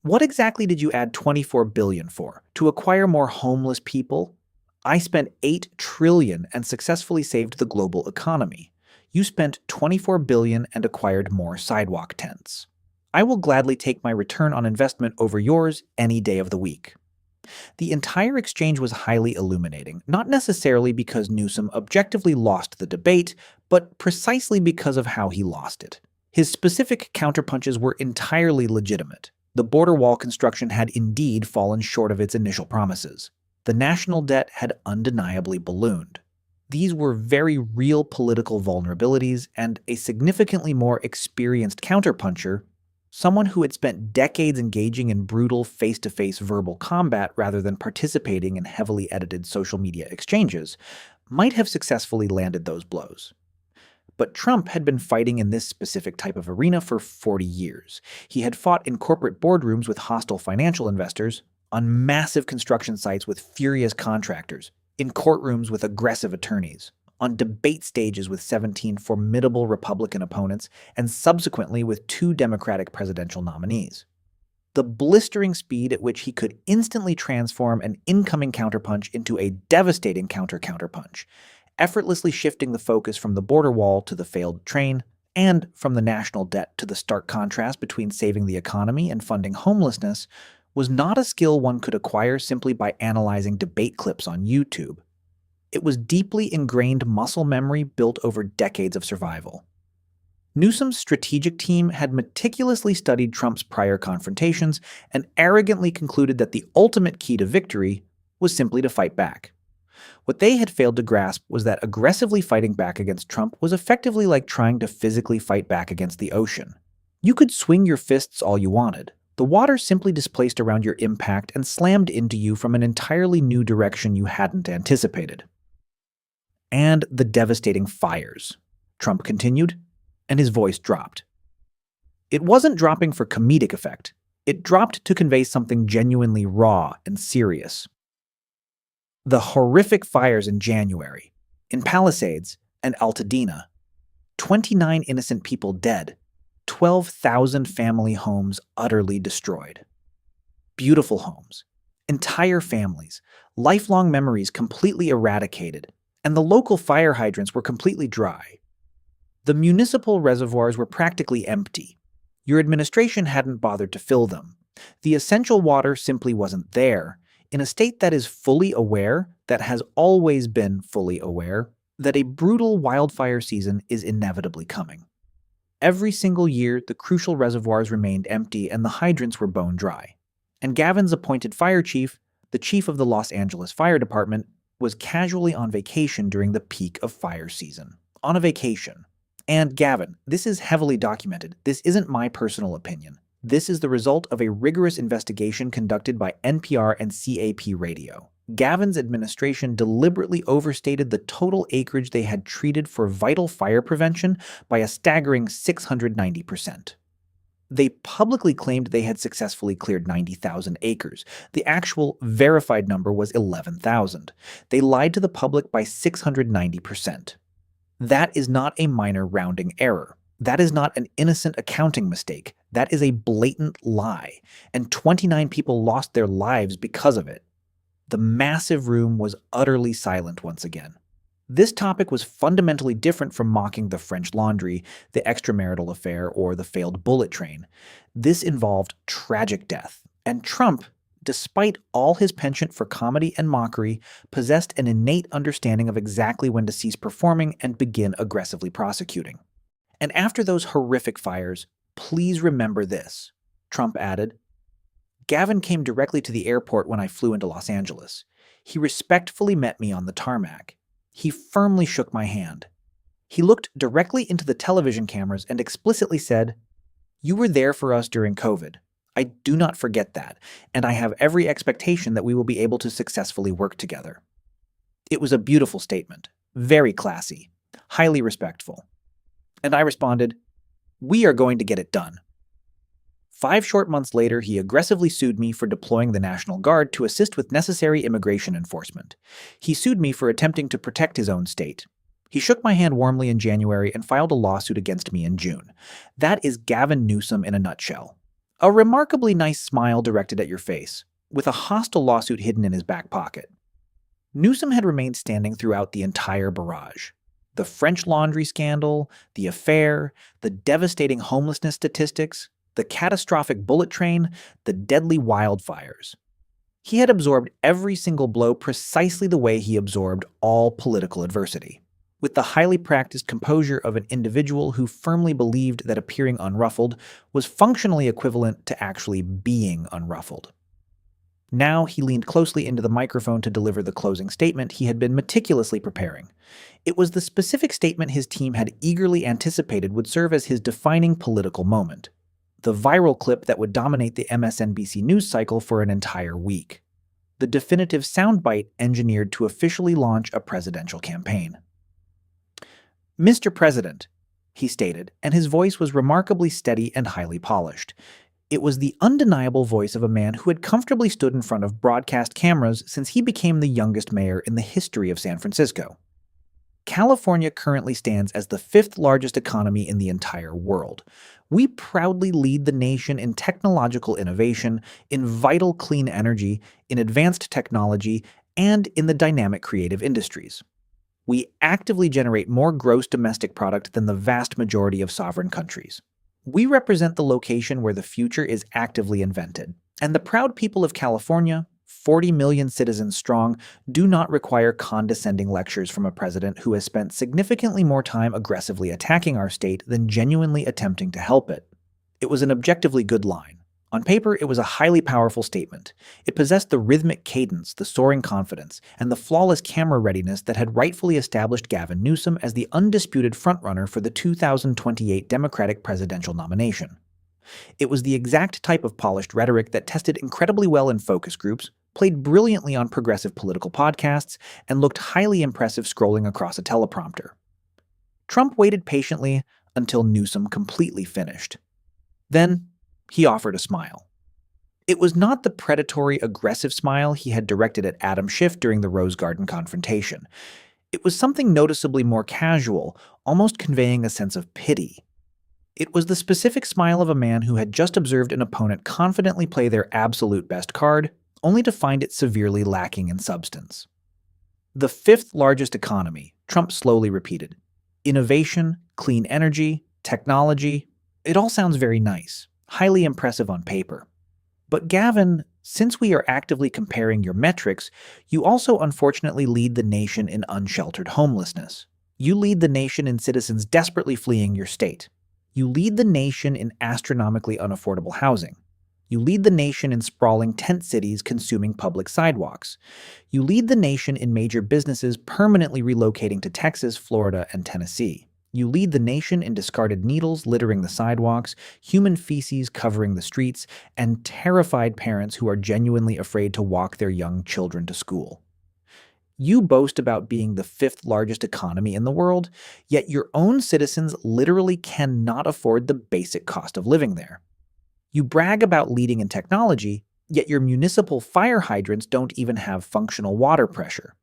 What exactly did you add $24 billion for? To acquire more homeless people? I spent $8 trillion and successfully saved the global economy. You spent $24 billion and acquired more sidewalk tents. I will gladly take my return on investment over yours any day of the week. The entire exchange was highly illuminating, not necessarily because Newsom objectively lost the debate, but precisely because of how he lost it. His specific counterpunches were entirely legitimate. The border wall construction had indeed fallen short of its initial promises. The national debt had undeniably ballooned. These were very real political vulnerabilities, and a significantly more experienced counterpuncher, someone who had spent decades engaging in brutal face-to-face verbal combat rather than participating in heavily edited social media exchanges, might have successfully landed those blows. But Trump had been fighting in this specific type of arena for 40 years. He had fought in corporate boardrooms with hostile financial investors, on massive construction sites with furious contractors, in courtrooms with aggressive attorneys, on debate stages with 17 formidable Republican opponents, and subsequently with 2 Democratic presidential nominees. The blistering speed at which he could instantly transform an incoming counterpunch into a devastating counterpunch, effortlessly shifting the focus from the border wall to the failed train, and from the national debt to the stark contrast between saving the economy and funding homelessness, was not a skill one could acquire simply by analyzing debate clips on YouTube. It was deeply ingrained muscle memory built over decades of survival. Newsom's strategic team had meticulously studied Trump's prior confrontations and arrogantly concluded that the ultimate key to victory was simply to fight back. What they had failed to grasp was that aggressively fighting back against Trump was effectively like trying to physically fight back against the ocean. You could swing your fists all you wanted. The water simply displaced around your impact and slammed into you from an entirely new direction you hadn't anticipated. And the devastating fires, Trump continued, and his voice dropped. It wasn't dropping for comedic effect. It dropped to convey something genuinely raw and serious. The horrific fires in January, in Palisades and Altadena, 29 innocent people dead, 12,000 family homes utterly destroyed. Beautiful homes, entire families, lifelong memories completely eradicated, and the local fire hydrants were completely dry. The municipal reservoirs were practically empty. Your administration hadn't bothered to fill them. The essential water simply wasn't there. In a state that is fully aware, that has always been fully aware, that a brutal wildfire season is inevitably coming. Every single year, the crucial reservoirs remained empty and the hydrants were bone dry. And Gavin's appointed fire chief, the chief of the Los Angeles Fire Department, was casually on vacation during the peak of fire season. On a vacation. And Gavin, this is heavily documented. This isn't my personal opinion. This is the result of a rigorous investigation conducted by NPR and CAP Radio. Gavin's administration deliberately overstated the total acreage they had treated for vital fire prevention by a staggering 690%. They publicly claimed they had successfully cleared 90,000 acres. The actual verified number was 11,000. They lied to the public by 690%. That is not a minor rounding error. That is not an innocent accounting mistake. That is a blatant lie, and 29 people lost their lives because of it. The massive room was utterly silent once again. This topic was fundamentally different from mocking the French Laundry, the extramarital affair, or the failed bullet train. This involved tragic death, and Trump, despite all his penchant for comedy and mockery, possessed an innate understanding of exactly when to cease performing and begin aggressively prosecuting. And after those horrific fires, please remember this, Trump added. Gavin came directly to the airport when I flew into Los Angeles. He respectfully met me on the tarmac. He firmly shook my hand. He looked directly into the television cameras and explicitly said, You were there for us during COVID. I do not forget that, and I have every expectation that we will be able to successfully work together." It was a beautiful statement, very classy, highly respectful. And I responded, "We are going to get it done." 5 short months later, he aggressively sued me for deploying the National Guard to assist with necessary immigration enforcement. He sued me for attempting to protect his own state. He shook my hand warmly in January and filed a lawsuit against me in June. That is Gavin Newsom in a nutshell. A remarkably nice smile directed at your face, with a hostile lawsuit hidden in his back pocket. Newsom had remained standing throughout the entire barrage. The French laundry scandal, the affair, the devastating homelessness statistics, the catastrophic bullet train, the deadly wildfires. He had absorbed every single blow precisely the way he absorbed all political adversity, with the highly practiced composure of an individual who firmly believed that appearing unruffled was functionally equivalent to actually being unruffled. Now he leaned closely into the microphone to deliver the closing statement he had been meticulously preparing. It was the specific statement his team had eagerly anticipated would serve as his defining political moment, the viral clip that would dominate the MSNBC news cycle for an entire week, the definitive soundbite engineered to officially launch a presidential campaign. "Mr. President," he stated, and his voice was remarkably steady and highly polished. It was the undeniable voice of a man who had comfortably stood in front of broadcast cameras since he became the youngest mayor in the history of San Francisco. California currently stands as the 5th largest economy in the entire world. We proudly lead the nation in technological innovation, in vital clean energy, in advanced technology, and in the dynamic creative industries. We actively generate more gross domestic product than the vast majority of sovereign countries. We represent the location where the future is actively invented. And the proud people of California, 40 million citizens strong, do not require condescending lectures from a president who has spent significantly more time aggressively attacking our state than genuinely attempting to help it. It was an objectively good line. On paper, it was a highly powerful statement. It possessed the rhythmic cadence, the soaring confidence, and the flawless camera readiness that had rightfully established Gavin Newsom as the undisputed frontrunner for the 2028 Democratic presidential nomination. It was the exact type of polished rhetoric that tested incredibly well in focus groups, played brilliantly on progressive political podcasts, and looked highly impressive scrolling across a teleprompter. Trump waited patiently until Newsom completely finished. Then, he offered a smile. It was not the predatory, aggressive smile he had directed at Adam Schiff during the Rose Garden confrontation. It was something noticeably more casual, almost conveying a sense of pity. It was the specific smile of a man who had just observed an opponent confidently play their absolute best card, only to find it severely lacking in substance. "The 5th largest economy," Trump slowly repeated. "Innovation, clean energy, technology, it all sounds very nice. Highly impressive on paper. But Gavin, since we are actively comparing your metrics, you also unfortunately lead the nation in unsheltered homelessness. You lead the nation in citizens desperately fleeing your state. You lead the nation in astronomically unaffordable housing. You lead the nation in sprawling tent cities consuming public sidewalks. You lead the nation in major businesses permanently relocating to Texas, Florida, and Tennessee. You lead the nation in discarded needles littering the sidewalks, human feces covering the streets, and terrified parents who are genuinely afraid to walk their young children to school. You boast about being the 5th largest economy in the world, yet your own citizens literally cannot afford the basic cost of living there. You brag about leading in technology, yet your municipal fire hydrants don't even have functional water pressure.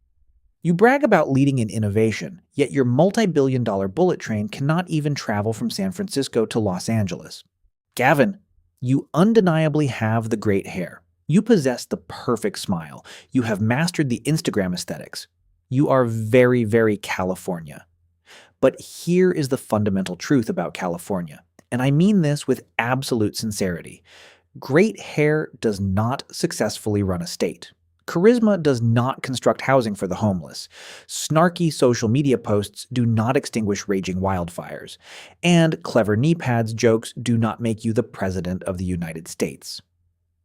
You brag about leading in innovation, yet your multi-billion-dollar bullet train cannot even travel from San Francisco to Los Angeles. Gavin, you undeniably have the great hair. You possess the perfect smile. You have mastered the Instagram aesthetics. You are very, very California. But here is the fundamental truth about California, and I mean this with absolute sincerity. Great hair does not successfully run a state. Charisma does not construct housing for the homeless. Snarky social media posts do not extinguish raging wildfires. And clever knee pads jokes do not make you the president of the United States.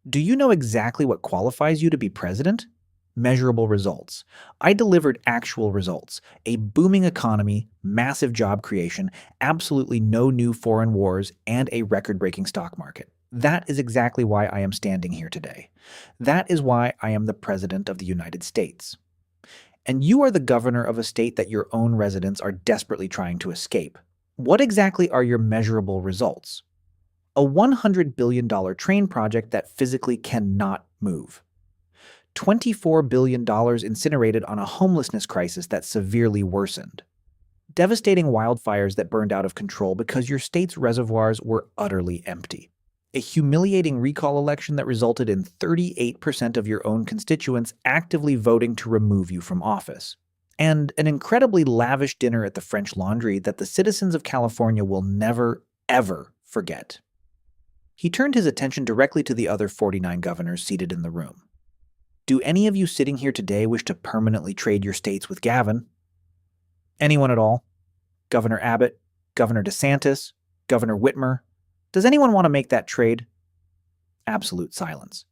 Do you know exactly what qualifies you to be president? measurable results. I delivered actual results. A booming economy, massive job creation, absolutely no new foreign wars, and a record-breaking stock market. That is exactly why I am standing here today. That is why I am the President of the United States. And you are the governor of a state that your own residents are desperately trying to escape. What exactly are your measurable results? A $100 billion train project that physically cannot move. $24 billion incinerated on a homelessness crisis that severely worsened. Devastating wildfires that burned out of control because your state's reservoirs were utterly empty. A humiliating recall election that resulted in 38% of your own constituents actively voting to remove you from office. And an incredibly lavish dinner at the French Laundry that the citizens of California will never, ever forget. He turned his attention directly to the other 49 governors seated in the room. Do any of you sitting here today wish to permanently trade your states with Gavin? Anyone at all? Governor Abbott? Governor DeSantis? Governor Whitmer? Does anyone want to make that trade? Absolute silence.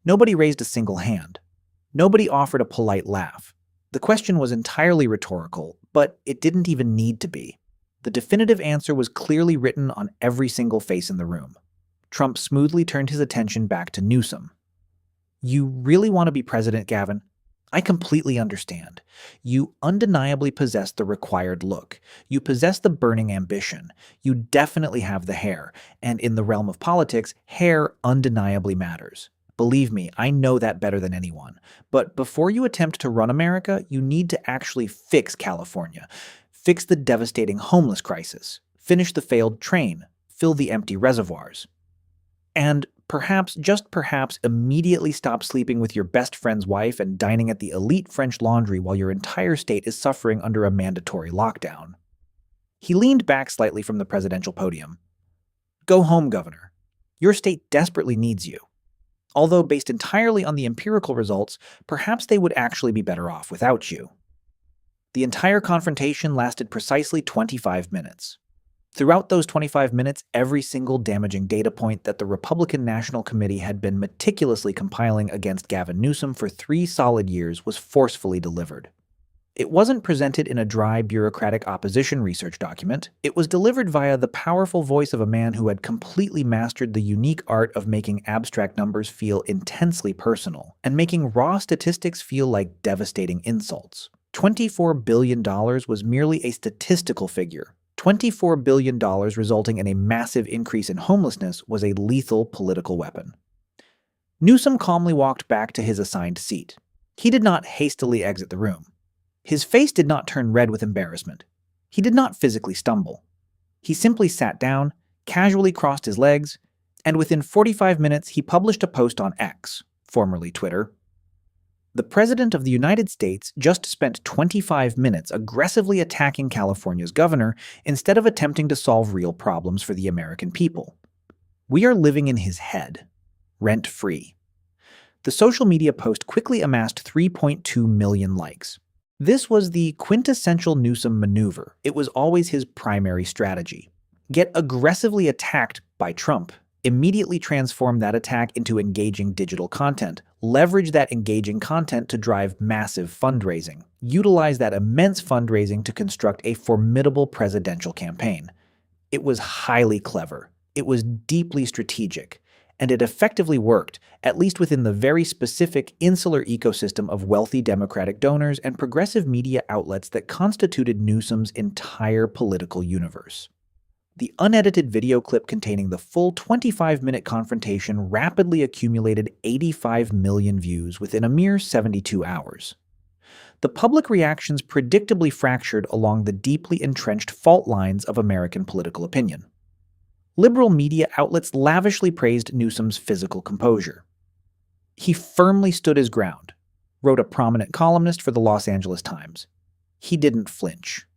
Nobody raised a single hand. Nobody offered a polite laugh. The question was entirely rhetorical, but it didn't even need to be. The definitive answer was clearly written on every single face in the room. Trump smoothly turned his attention back to Newsom. You really want to be president, Gavin? I completely understand. You undeniably possess the required look. You possess the burning ambition. You definitely have the hair. And in the realm of politics, hair undeniably matters. Believe me, I know that better than anyone. But before you attempt to run America, you need to actually fix California. Fix the devastating homeless crisis. Finish the failed train. Fill the empty reservoirs. And perhaps, just perhaps, immediately stop sleeping with your best friend's wife and dining at the elite French Laundry while your entire state is suffering under a mandatory lockdown. He leaned back slightly from the presidential podium. Go home, Governor. Your state desperately needs you. Although based entirely on the empirical results, perhaps they would actually be better off without you. The entire confrontation lasted precisely 25 minutes. Throughout those 25 minutes, every single damaging data point that the Republican National Committee had been meticulously compiling against Gavin Newsom for 3 solid years was forcefully delivered. It wasn't presented in a dry, bureaucratic opposition research document. It was delivered via the powerful voice of a man who had completely mastered the unique art of making abstract numbers feel intensely personal and making raw statistics feel like devastating insults. $24 billion was merely a statistical figure. $24 billion resulting in a massive increase in homelessness was a lethal political weapon. Newsom calmly walked back to his assigned seat. He did not hastily exit the room. His face did not turn red with embarrassment. He did not physically stumble. He simply sat down, casually crossed his legs, and within 45 minutes he published a post on X, formerly Twitter. The President of the United States just spent 25 minutes aggressively attacking California's governor instead of attempting to solve real problems for the American people. We are living in his head, rent-free. The social media post quickly amassed 3.2 million likes. This was the quintessential Newsom maneuver. It was always his primary strategy. Get aggressively attacked by Trump. Immediately transform that attack into engaging digital content. Leverage that engaging content to drive massive fundraising. Utilize that immense fundraising to construct a formidable presidential campaign. It was highly clever. It was deeply strategic. And it effectively worked, at least within the very specific insular ecosystem of wealthy Democratic donors and progressive media outlets that constituted Newsom's entire political universe. The unedited video clip containing the full 25-minute confrontation rapidly accumulated 85 million views within a mere 72 hours. The public reactions predictably fractured along the deeply entrenched fault lines of American political opinion. Liberal media outlets lavishly praised Newsom's physical composure. He firmly stood his ground, wrote a prominent columnist for the Los Angeles Times. He didn't flinch.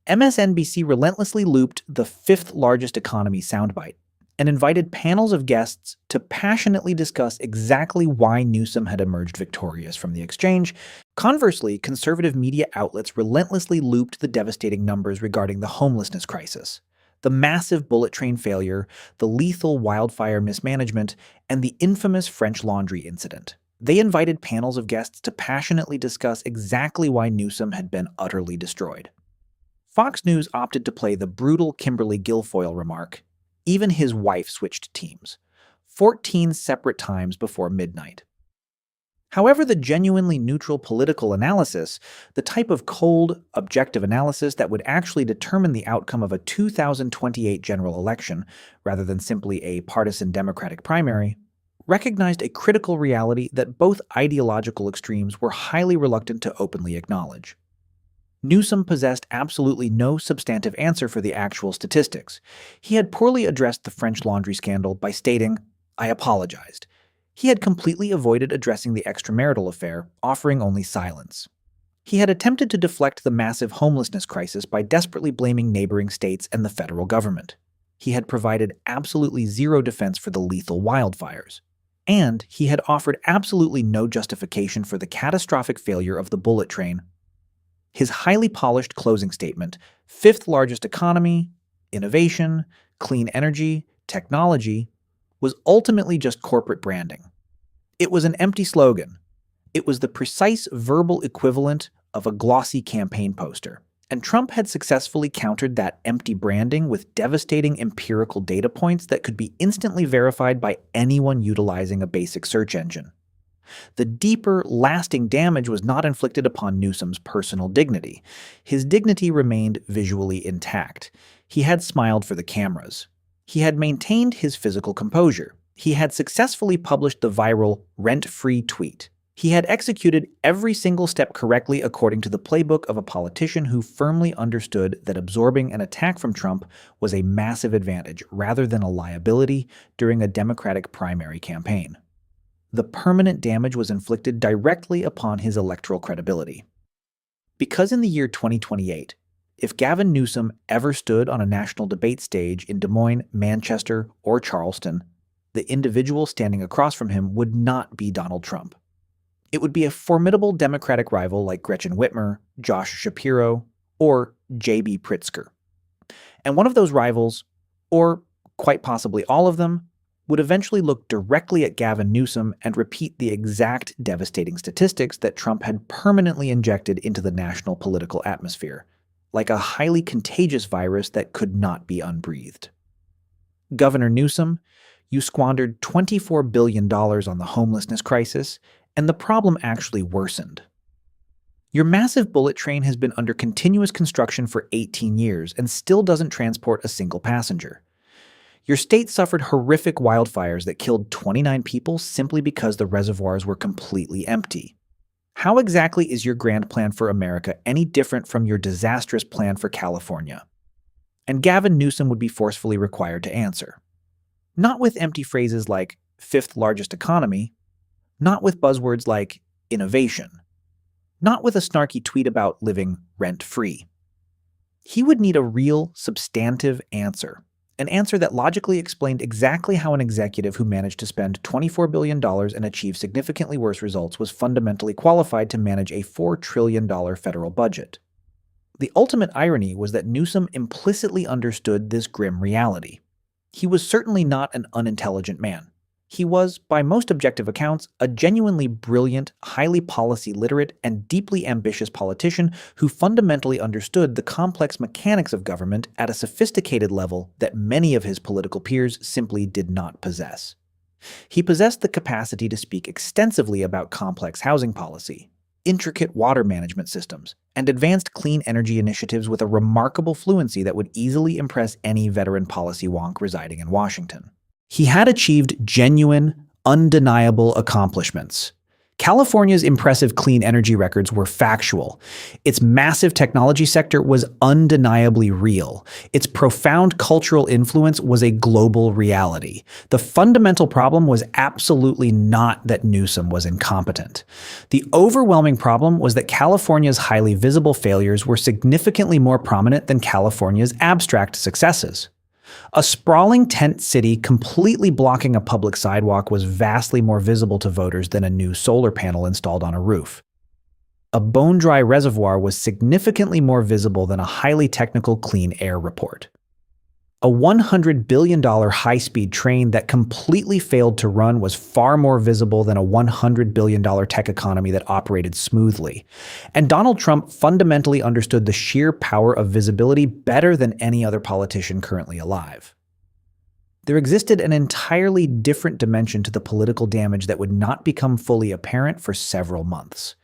MSNBC relentlessly looped the 5th largest economy soundbite and invited panels of guests to passionately discuss exactly why Newsom had emerged victorious from the exchange. Conversely, conservative media outlets relentlessly looped the devastating numbers regarding the homelessness crisis, the massive bullet train failure, the lethal wildfire mismanagement, and the infamous French Laundry incident. They invited panels of guests to passionately discuss exactly why Newsom had been utterly destroyed. Fox News opted to play the brutal Kimberly Guilfoyle remark. Even his wife switched teams, 14 separate times before midnight. However, the genuinely neutral political analysis, the type of cold, objective analysis that would actually determine the outcome of a 2028 general election, rather than simply a partisan Democratic primary, recognized a critical reality that both ideological extremes were highly reluctant to openly acknowledge. Newsom possessed absolutely no substantive answer for the actual statistics. He had poorly addressed the French laundry scandal by stating, "I apologized." He had completely avoided addressing the extramarital affair, offering only silence. He had attempted to deflect the massive homelessness crisis by desperately blaming neighboring states and the federal government. He had provided absolutely zero defense for the lethal wildfires. And he had offered absolutely no justification for the catastrophic failure of the bullet train. His highly polished closing statement, fifth largest economy, innovation, clean energy, technology, was ultimately just corporate branding. It was an empty slogan. It was the precise verbal equivalent of a glossy campaign poster. And Trump had successfully countered that empty branding with devastating empirical data points that could be instantly verified by anyone utilizing a basic search engine. The deeper, lasting damage was not inflicted upon Newsom's personal dignity. His dignity remained visually intact. He had smiled for the cameras. He had maintained his physical composure. He had successfully published the viral rent-free tweet. He had executed every single step correctly according to the playbook of a politician who firmly understood that absorbing an attack from Trump was a massive advantage rather than a liability during a Democratic primary campaign. The permanent damage was inflicted directly upon his electoral credibility. Because in the year 2028, if Gavin Newsom ever stood on a national debate stage in Des Moines, Manchester, or Charleston, the individual standing across from him would not be Donald Trump. It would be a formidable Democratic rival like Gretchen Whitmer, Josh Shapiro, or J.B. Pritzker. And one of those rivals, or quite possibly all of them, would eventually look directly at Gavin Newsom and repeat the exact devastating statistics that Trump had permanently injected into the national political atmosphere, like a highly contagious virus that could not be unbreathed. Governor Newsom, you squandered $24 billion on the homelessness crisis, and the problem actually worsened. Your massive bullet train has been under continuous construction for 18 years and still doesn't transport a single passenger. Your state suffered horrific wildfires that killed 29 people simply because the reservoirs were completely empty. How exactly is your grand plan for America any different from your disastrous plan for California? And Gavin Newsom would be forcefully required to answer. Not with empty phrases like fifth largest economy, not with buzzwords like innovation, not with a snarky tweet about living rent-free. He would need a real, substantive answer, an answer that logically explained exactly how an executive who managed to spend $24 billion and achieve significantly worse results was fundamentally qualified to manage a $4 trillion federal budget. The ultimate irony was that Newsom implicitly understood this grim reality. He was certainly not an unintelligent man. He was, by most objective accounts, a genuinely brilliant, highly policy-literate, and deeply ambitious politician who fundamentally understood the complex mechanics of government at a sophisticated level that many of his political peers simply did not possess. He possessed the capacity to speak extensively about complex housing policy, intricate water management systems, and advanced clean energy initiatives with a remarkable fluency that would easily impress any veteran policy wonk residing in Washington. He had achieved genuine, undeniable accomplishments. California's impressive clean energy records were factual. Its massive technology sector was undeniably real. Its profound cultural influence was a global reality. The fundamental problem was absolutely not that Newsom was incompetent. The overwhelming problem was that California's highly visible failures were significantly more prominent than California's abstract successes. A sprawling tent city completely blocking a public sidewalk was vastly more visible to voters than a new solar panel installed on a roof. A bone-dry reservoir was significantly more visible than a highly technical clean air report. A $100 billion high-speed train that completely failed to run was far more visible than a $100 billion tech economy that operated smoothly. And Donald Trump fundamentally understood the sheer power of visibility better than any other politician currently alive. There existed an entirely different dimension to the political damage that would not become fully apparent for several months.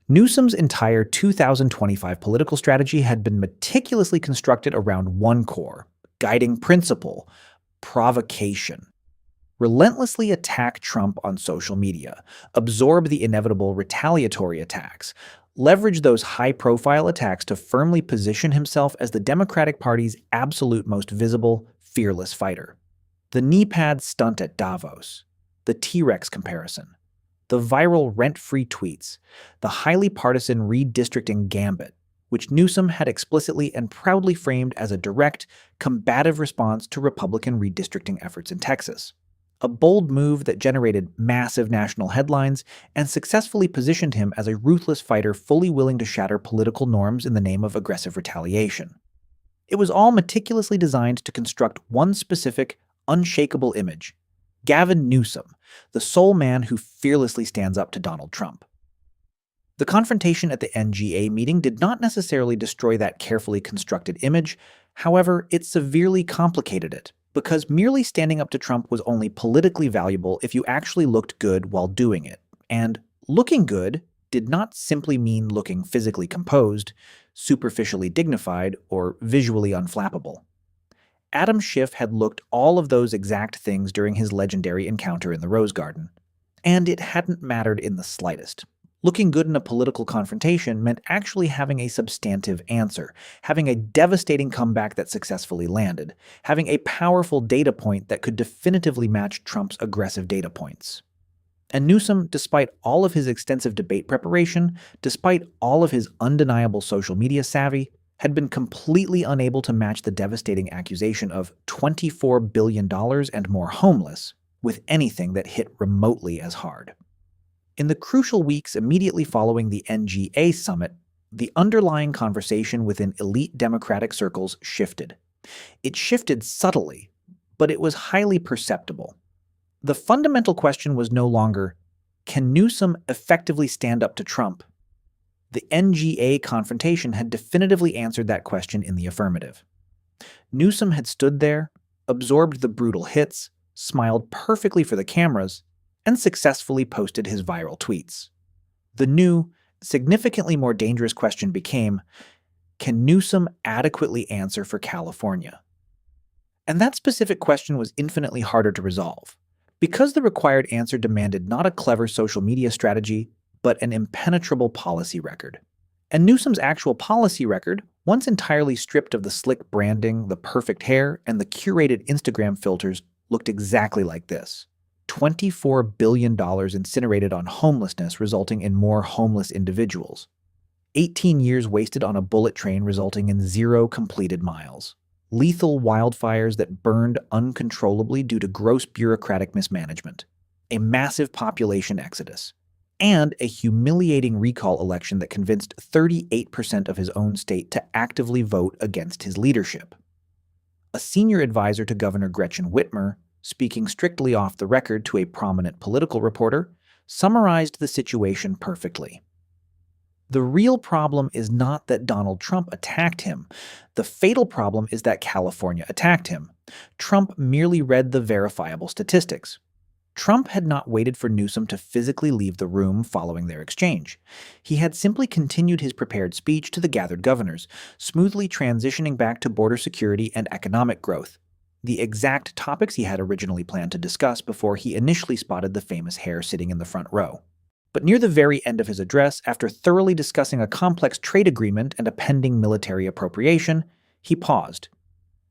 Newsom's entire 2025 political strategy had been meticulously constructed around one core guiding principle: provocation. Relentlessly attack Trump on social media, absorb the inevitable retaliatory attacks, leverage those high-profile attacks to firmly position himself as the Democratic Party's absolute most visible, fearless fighter. The knee pad stunt at Davos, the T-Rex comparison, the viral rent-free tweets, the highly partisan redistricting gambit, which Newsom had explicitly and proudly framed as a direct, combative response to Republican redistricting efforts in Texas. A bold move that generated massive national headlines and successfully positioned him as a ruthless fighter fully willing to shatter political norms in the name of aggressive retaliation. It was all meticulously designed to construct one specific, unshakable image: Gavin Newsom, the sole man who fearlessly stands up to Donald Trump. The confrontation at the NGA meeting did not necessarily destroy that carefully constructed image. However, it severely complicated it, because merely standing up to Trump was only politically valuable if you actually looked good while doing it. And looking good did not simply mean looking physically composed, superficially dignified, or visually unflappable. Adam Schiff had looked all of those exact things during his legendary encounter in the Rose Garden. And it hadn't mattered in the slightest. Looking good in a political confrontation meant actually having a substantive answer, having a devastating comeback that successfully landed, having a powerful data point that could definitively match Trump's aggressive data points. And Newsom, despite all of his extensive debate preparation, despite all of his undeniable social media savvy, had been completely unable to match the devastating accusation of $24 billion and more homeless with anything that hit remotely as hard. In the crucial weeks immediately following the NGA summit, the underlying conversation within elite Democratic circles shifted. It shifted subtly, but it was highly perceptible. The fundamental question was no longer, can Newsom effectively stand up to Trump? The NGA confrontation had definitively answered that question in the affirmative. Newsom had stood there, absorbed the brutal hits, smiled perfectly for the cameras, and successfully posted his viral tweets. The new, significantly more dangerous question became, can Newsom adequately answer for California? And that specific question was infinitely harder to resolve, because the required answer demanded not a clever social media strategy, but an impenetrable policy record. And Newsom's actual policy record, once entirely stripped of the slick branding, the perfect hair, and the curated Instagram filters, looked exactly like this. $24 billion incinerated on homelessness, resulting in more homeless individuals. 18 years wasted on a bullet train, resulting in 0 completed miles. Lethal wildfires that burned uncontrollably due to gross bureaucratic mismanagement. A massive population exodus. And a humiliating recall election that convinced 38% of his own state to actively vote against his leadership. A senior advisor to Governor Gretchen Whitmer, speaking strictly off the record to a prominent political reporter, summarized the situation perfectly. The real problem is not that Donald Trump attacked him. The fatal problem is that California attacked him. Trump merely read the verifiable statistics. Trump had not waited for Newsom to physically leave the room following their exchange. He had simply continued his prepared speech to the gathered governors, smoothly transitioning back to border security and economic growth, the exact topics he had originally planned to discuss before he initially spotted the famous hair sitting in the front row. But near the very end of his address, after thoroughly discussing a complex trade agreement and a pending military appropriation, he paused.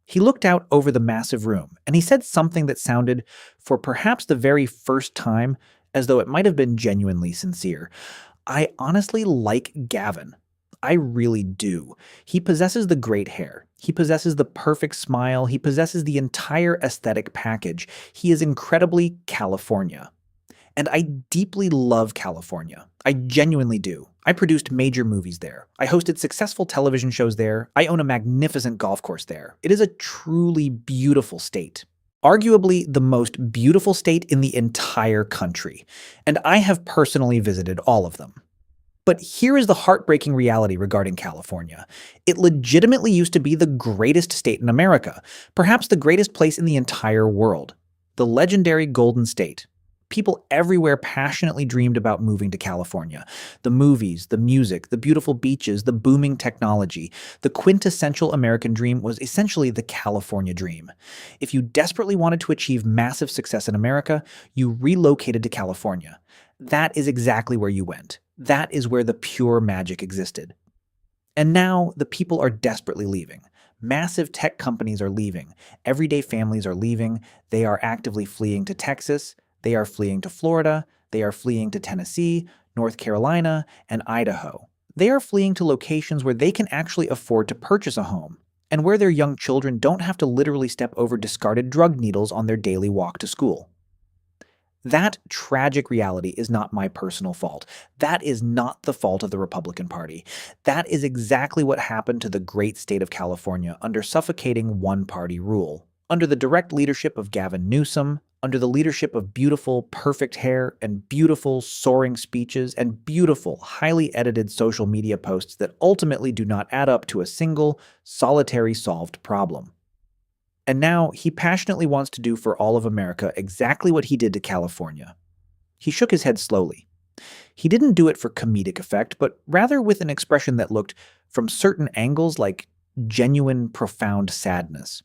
He looked out over the massive room, and he said something that sounded, for perhaps the very first time, as though it might have been genuinely sincere. I honestly like Gavin. I really do. He possesses the great hair. He possesses the perfect smile. He possesses the entire aesthetic package. He is incredibly California. And I deeply love California. I genuinely do. I produced major movies there. I hosted successful television shows there. I own a magnificent golf course there. It is a truly beautiful state. Arguably the most beautiful state in the entire country. And I have personally visited all of them. But here is the heartbreaking reality regarding California. It legitimately used to be the greatest state in America, perhaps the greatest place in the entire world. The legendary Golden State. People everywhere passionately dreamed about moving to California. The movies, the music, the beautiful beaches, the booming technology. The quintessential American dream was essentially the California dream. If you desperately wanted to achieve massive success in America, you relocated to California. That is exactly where you went. That is where the pure magic existed. And now the people are desperately leaving. Massive tech companies are leaving. Everyday families are leaving. They are actively fleeing to Texas. They are fleeing to Florida, they are fleeing to Tennessee, North Carolina, and Idaho. They are fleeing to locations where they can actually afford to purchase a home, and where their young children don't have to literally step over discarded drug needles on their daily walk to school. That tragic reality is not my personal fault. That is not the fault of the Republican Party. That is exactly what happened to the great state of California under suffocating one-party rule. Under the direct leadership of Gavin Newsom, under the leadership of beautiful, perfect hair and beautiful, soaring speeches and beautiful, highly edited social media posts that ultimately do not add up to a single, solitary solved problem. And now he passionately wants to do for all of America exactly what he did to California. He shook his head slowly. He didn't do it for comedic effect, but rather with an expression that looked, from certain angles, like genuine, profound sadness.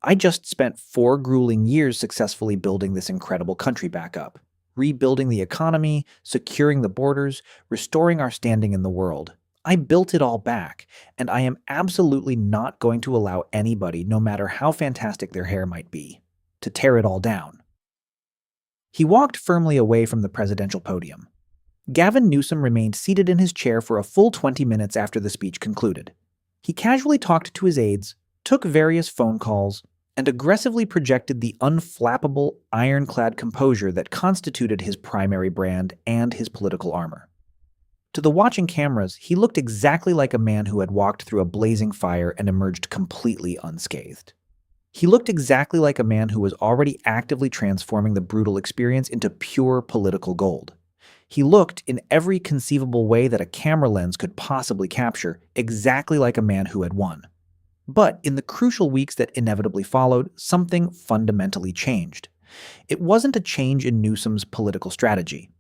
I just spent 4 grueling years successfully building this incredible country back up, rebuilding the economy, securing the borders, restoring our standing in the world. I built it all back, and I am absolutely not going to allow anybody, no matter how fantastic their hair might be, to tear it all down. He walked firmly away from the presidential podium. Gavin Newsom remained seated in his chair for a full 20 minutes after the speech concluded. He casually talked to his aides, took various phone calls, and aggressively projected the unflappable, ironclad composure that constituted his primary brand and his political armor. To the watching cameras, he looked exactly like a man who had walked through a blazing fire and emerged completely unscathed. He looked exactly like a man who was already actively transforming the brutal experience into pure political gold. He looked, in every conceivable way that a camera lens could possibly capture, exactly like a man who had won. But in the crucial weeks that inevitably followed, something fundamentally changed. It wasn't a change in Newsom's political strategy.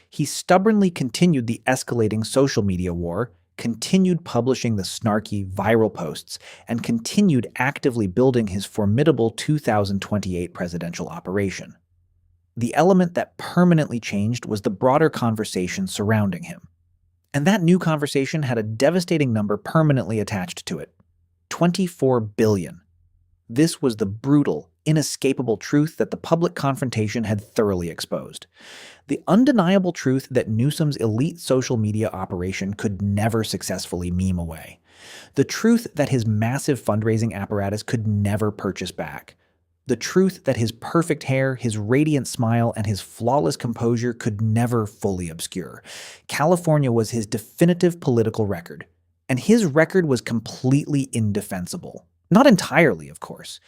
He stubbornly continued the escalating social media war, continued publishing the snarky, viral posts, and continued actively building his formidable 2028 presidential operation. The element that permanently changed was the broader conversation surrounding him. And that new conversation had a devastating number permanently attached to it. 24 billion. This was the brutal, inescapable truth that the public confrontation had thoroughly exposed. The undeniable truth that Newsom's elite social media operation could never successfully meme away. The truth that his massive fundraising apparatus could never purchase back. The truth that his perfect hair, his radiant smile, and his flawless composure could never fully obscure. California was his definitive political record. And his record was completely indefensible. Not entirely, of course.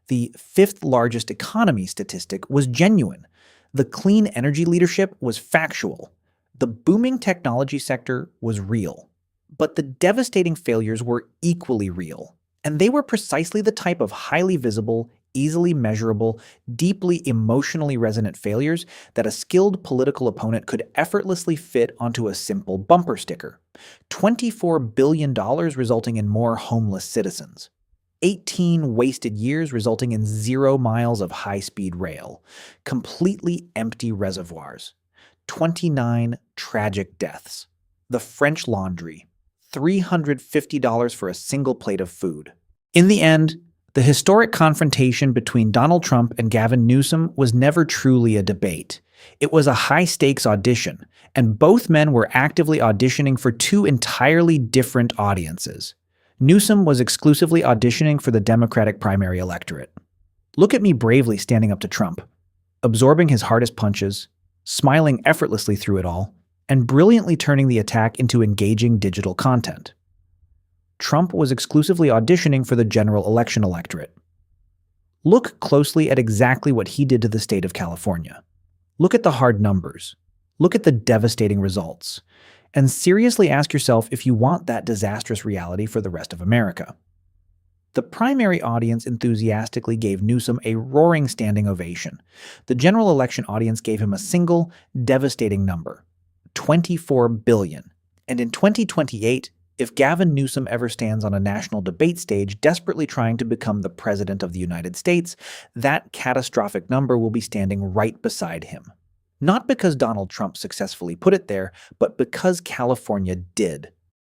The 5th largest economy statistic was genuine. The clean energy leadership was factual. The booming technology sector was real. But the devastating failures were equally real. And they were precisely the type of highly visible, easily measurable, deeply emotionally resonant failures that a skilled political opponent could effortlessly fit onto a simple bumper sticker. $24 billion resulting in more homeless citizens. 18 wasted years resulting in 0 miles of high-speed rail. Completely empty reservoirs. 29 tragic deaths. The French Laundry. $350 for a single plate of food. In the end, the historic confrontation between Donald Trump and Gavin Newsom was never truly a debate. It was a high-stakes audition, and both men were actively auditioning for 2 entirely different audiences. Newsom was exclusively auditioning for the Democratic primary electorate. Look at me bravely standing up to Trump, absorbing his hardest punches, smiling effortlessly through it all, and brilliantly turning the attack into engaging digital content. Trump was exclusively auditioning for the general election electorate. Look closely at exactly what he did to the state of California. Look at the hard numbers. Look at the devastating results. And seriously ask yourself if you want that disastrous reality for the rest of America. The primary audience enthusiastically gave Newsom a roaring standing ovation. The general election audience gave him a single, devastating number: 24 billion. And in 2028, if Gavin Newsom ever stands on a national debate stage desperately trying to become the President of the United States, that catastrophic number will be standing right beside him. Not because Donald Trump successfully put it there, but because California did.